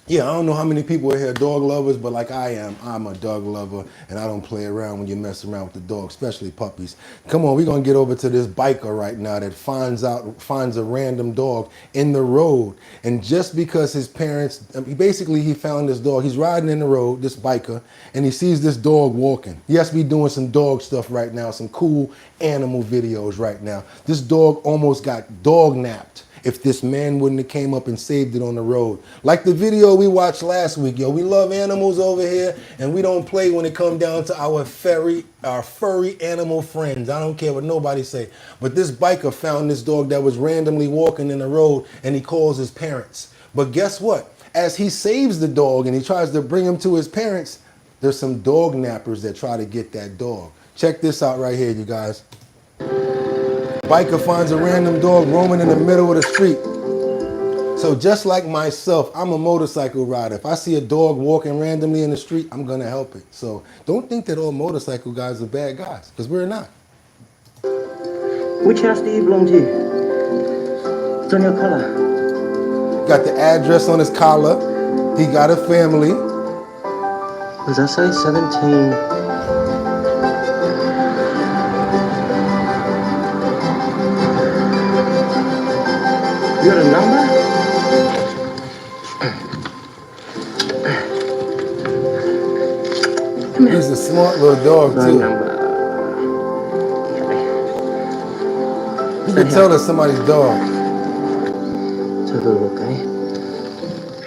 Yeah, I don't know how many people are here dog lovers, but like I am, I'm a dog lover, and I don't play around when you mess around with the dog, especially puppies. Come on, we're gonna get over to this biker right now that finds a random dog in the road, and just because his parents, he found this dog. He's riding in the road, this biker, and he sees this dog walking. He has to be doing some dog stuff right now, some cool animal videos right now. This dog almost got dog napped if this man wouldn't have came up and saved it on the road. Like the video we watched last week, yo. We love animals over here, and we don't play when it comes down to our furry animal friends. I don't care what nobody say. But this biker found this dog that was randomly walking in the road, and he calls his parents. But guess what? As he saves the dog and he tries to bring him to his parents, there's some dog nappers that try to get that dog. Check this out right here, you guys. Biker finds a random dog roaming in the middle of the street. So just like myself, I'm a motorcycle rider. If I see a dog walking randomly in the street, I'm gonna help it. So don't think that all motorcycle guys are bad guys, because we're not. Which house do you belong to? It's on your collar. Got the address on his collar. He got a family. What does that say? 17. You got a number? He's a smart little dog too. You can tell that's somebody's dog. Let's have a look, eh?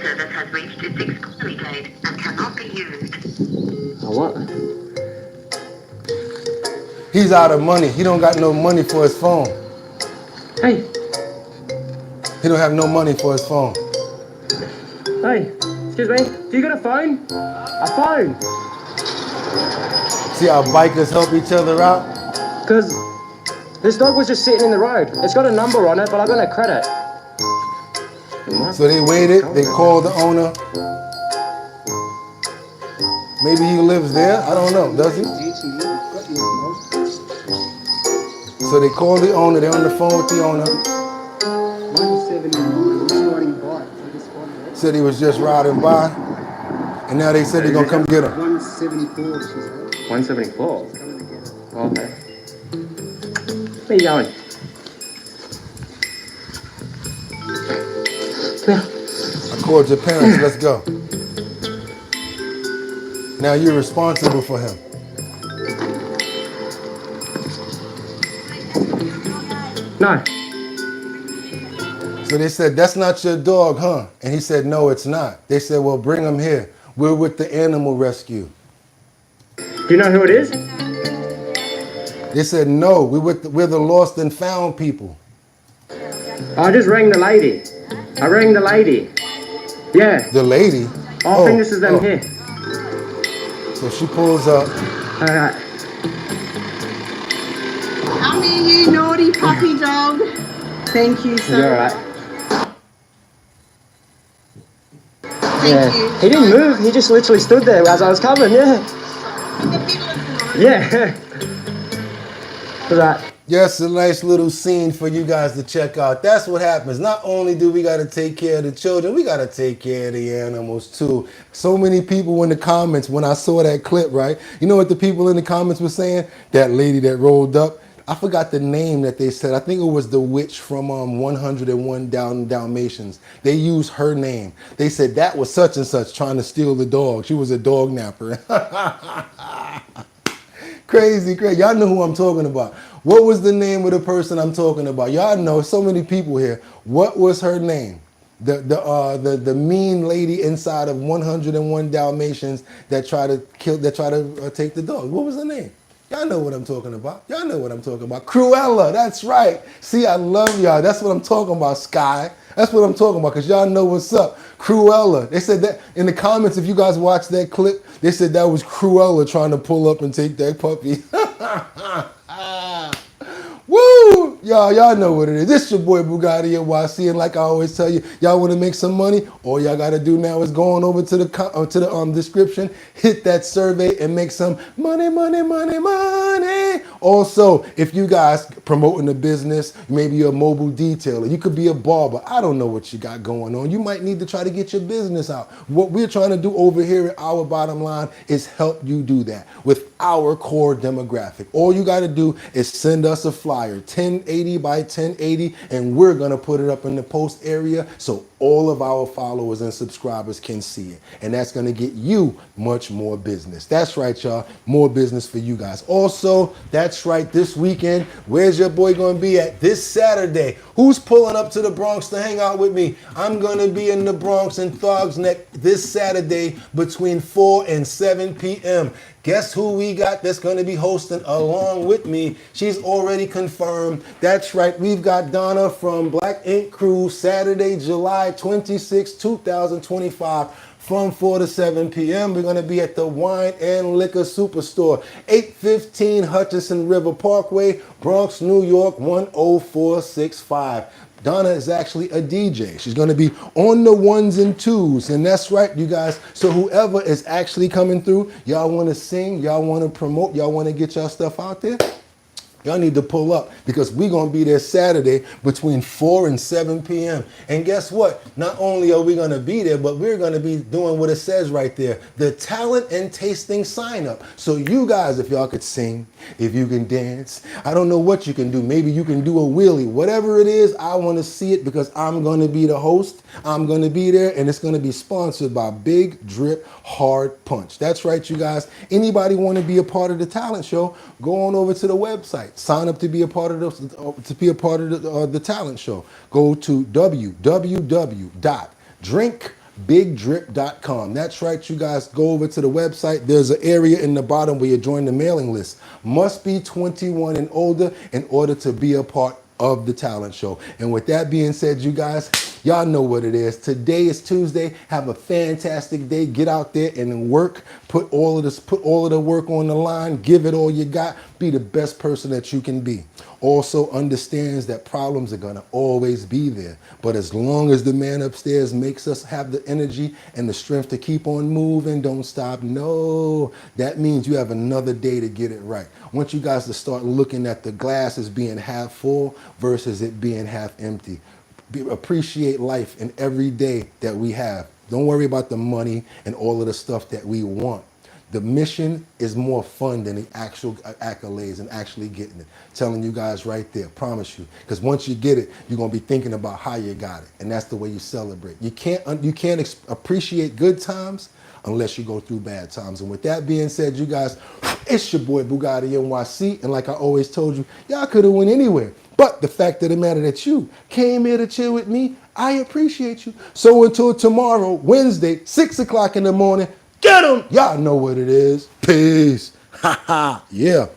Service has reached its expiry date and cannot be used. A what? He's out of money. He don't got no money for his phone. Hey. He don't have no money for his phone. Hey, excuse me. Do you got a phone? A phone? See how bikers help each other out? Because this dog was just sitting in the road. It's got a number on it, but I got no credit. So they waited. They called the owner. Maybe he lives there. I don't know. Does he? So they called the owner. They're on the phone with the owner. Said he was just riding by, and now they said they're gonna come get him. 174, she said. 174? Okay. Where you going? I called your parents, let's go. Now you're responsible for him. No. So they said, that's not your dog, huh? And he said, no, it's not. They said, well, bring him here. We're with the animal rescue. Do you know who it is? They said, no, we're the lost and found people. I just rang the lady. I rang the lady. Yeah. The lady? I think this is them here. So she pulls up. All right. Come here, you naughty puppy dog. Thank you, sir. You're all right. Yeah. He didn't move. He just literally stood there as I was coming. Yeah. Yeah. For that. Yes, a nice little scene for you guys to check out. That's what happens. Not only do we got to take care of the children, we got to take care of the animals too. So many people in the comments, when I saw that clip, right? You know what the people in the comments were saying? That lady that rolled up. I forgot the name that they said. I think it was the witch from 101 Dalmatians. They used her name. They said that was such and such trying to steal the dog. She was a dog napper. Crazy, crazy. Y'all know who I'm talking about. What was the name of the person I'm talking about? Y'all know, so many people here. What was her name? The mean lady inside of 101 Dalmatians that tried to take the dog. What was her name? Y'all know what I'm talking about. Y'all know what I'm talking about. Cruella, that's right. See, I love y'all. That's what I'm talking about, Sky. That's what I'm talking about, because y'all know what's up. Cruella. They said that in the comments, if you guys watched that clip, they said that was Cruella trying to pull up and take that puppy. Woo! Y'all know what it is. This your boy Bugatti NYC, and like I always tell you, y'all want to make some money? All y'all got to do now is go on over to the description, hit that survey, and make some money, money, money, money. Also, if you guys promoting a business, maybe you're a mobile detailer, you could be a barber. I don't know what you got going on. You might need to try to get your business out. What we're trying to do over here at Our Bottom Line is help you do that with our core demographic. All you got to do is send us a flyer, 1080 by 1080, and we're going to put it up in the post area so all of our followers and subscribers can see it. And that's going to get you much more business. That's right, y'all. More business for you guys. Also, that's right, this weekend, where's your boy going to be at? This Saturday. Who's pulling up to the Bronx to hang out with me? I'm going to be in the Bronx in Thog's Neck this Saturday between 4 and 7 p.m. Guess who we got that's going to be hosting along with me? She's already confirmed. That's right. We've got Donna from Black Ink Crew, Saturday, July 26, 2025. From 4 to 7 p.m. We're going to be at the Wine and Liquor Superstore, 815 Hutchinson River Parkway, Bronx, New York, 10465. Donna is actually a DJ. She's going to be on the ones and twos. And that's right, you guys. So whoever is actually coming through, y'all want to sing, y'all want to promote, y'all want to get y'all stuff out there, y'all need to pull up because we're going to be there Saturday between 4 and 7 p.m. And guess what? Not only are we going to be there, but we're going to be doing what it says right there, the talent and tasting sign up. So you guys, if y'all could sing, if you can dance, I don't know what you can do. Maybe you can do a wheelie. Whatever it is, I want to see it because I'm going to be the host. I'm going to be there, and it's going to be sponsored by Big Drip Hard Punch. That's right, you guys. Anybody want to be a part of the talent show, go on over to the website. Sign up to be a part of the talent show. Go to www.drinkbigdrip.com. That's right, you guys. Go over to the website. There's an area in the bottom where you join the mailing list. Must be 21 and older in order to be a part of the talent show. And with that being said, you guys, y'all know what it is. Today is Tuesday. Have a fantastic day. Get out there and work. Put all of the work on the line. Give it all you got. Be the best person that you can be. Also understands that problems are going to always be there. But as long as the man upstairs makes us have the energy and the strength to keep on moving, don't stop. No, that means you have another day to get it right. I want you guys to start looking at the glass as being half full versus it being half empty. Appreciate life in every day that we have. Don't worry about the money and all of the stuff that we want. The mission is more fun than the actual accolades and actually getting it. Telling you guys right there, promise you. Because once you get it, you're going to be thinking about how you got it. And that's the way you celebrate. You can't appreciate good times unless you go through bad times. And with that being said, you guys, it's your boy Bugatti NYC. And like I always told you, y'all could have went anywhere. But the fact of the matter that you came here to chill with me, I appreciate you. So until tomorrow, Wednesday, 6 o'clock in the morning, get them. Y'all know what it is. Peace. Ha ha. Yeah.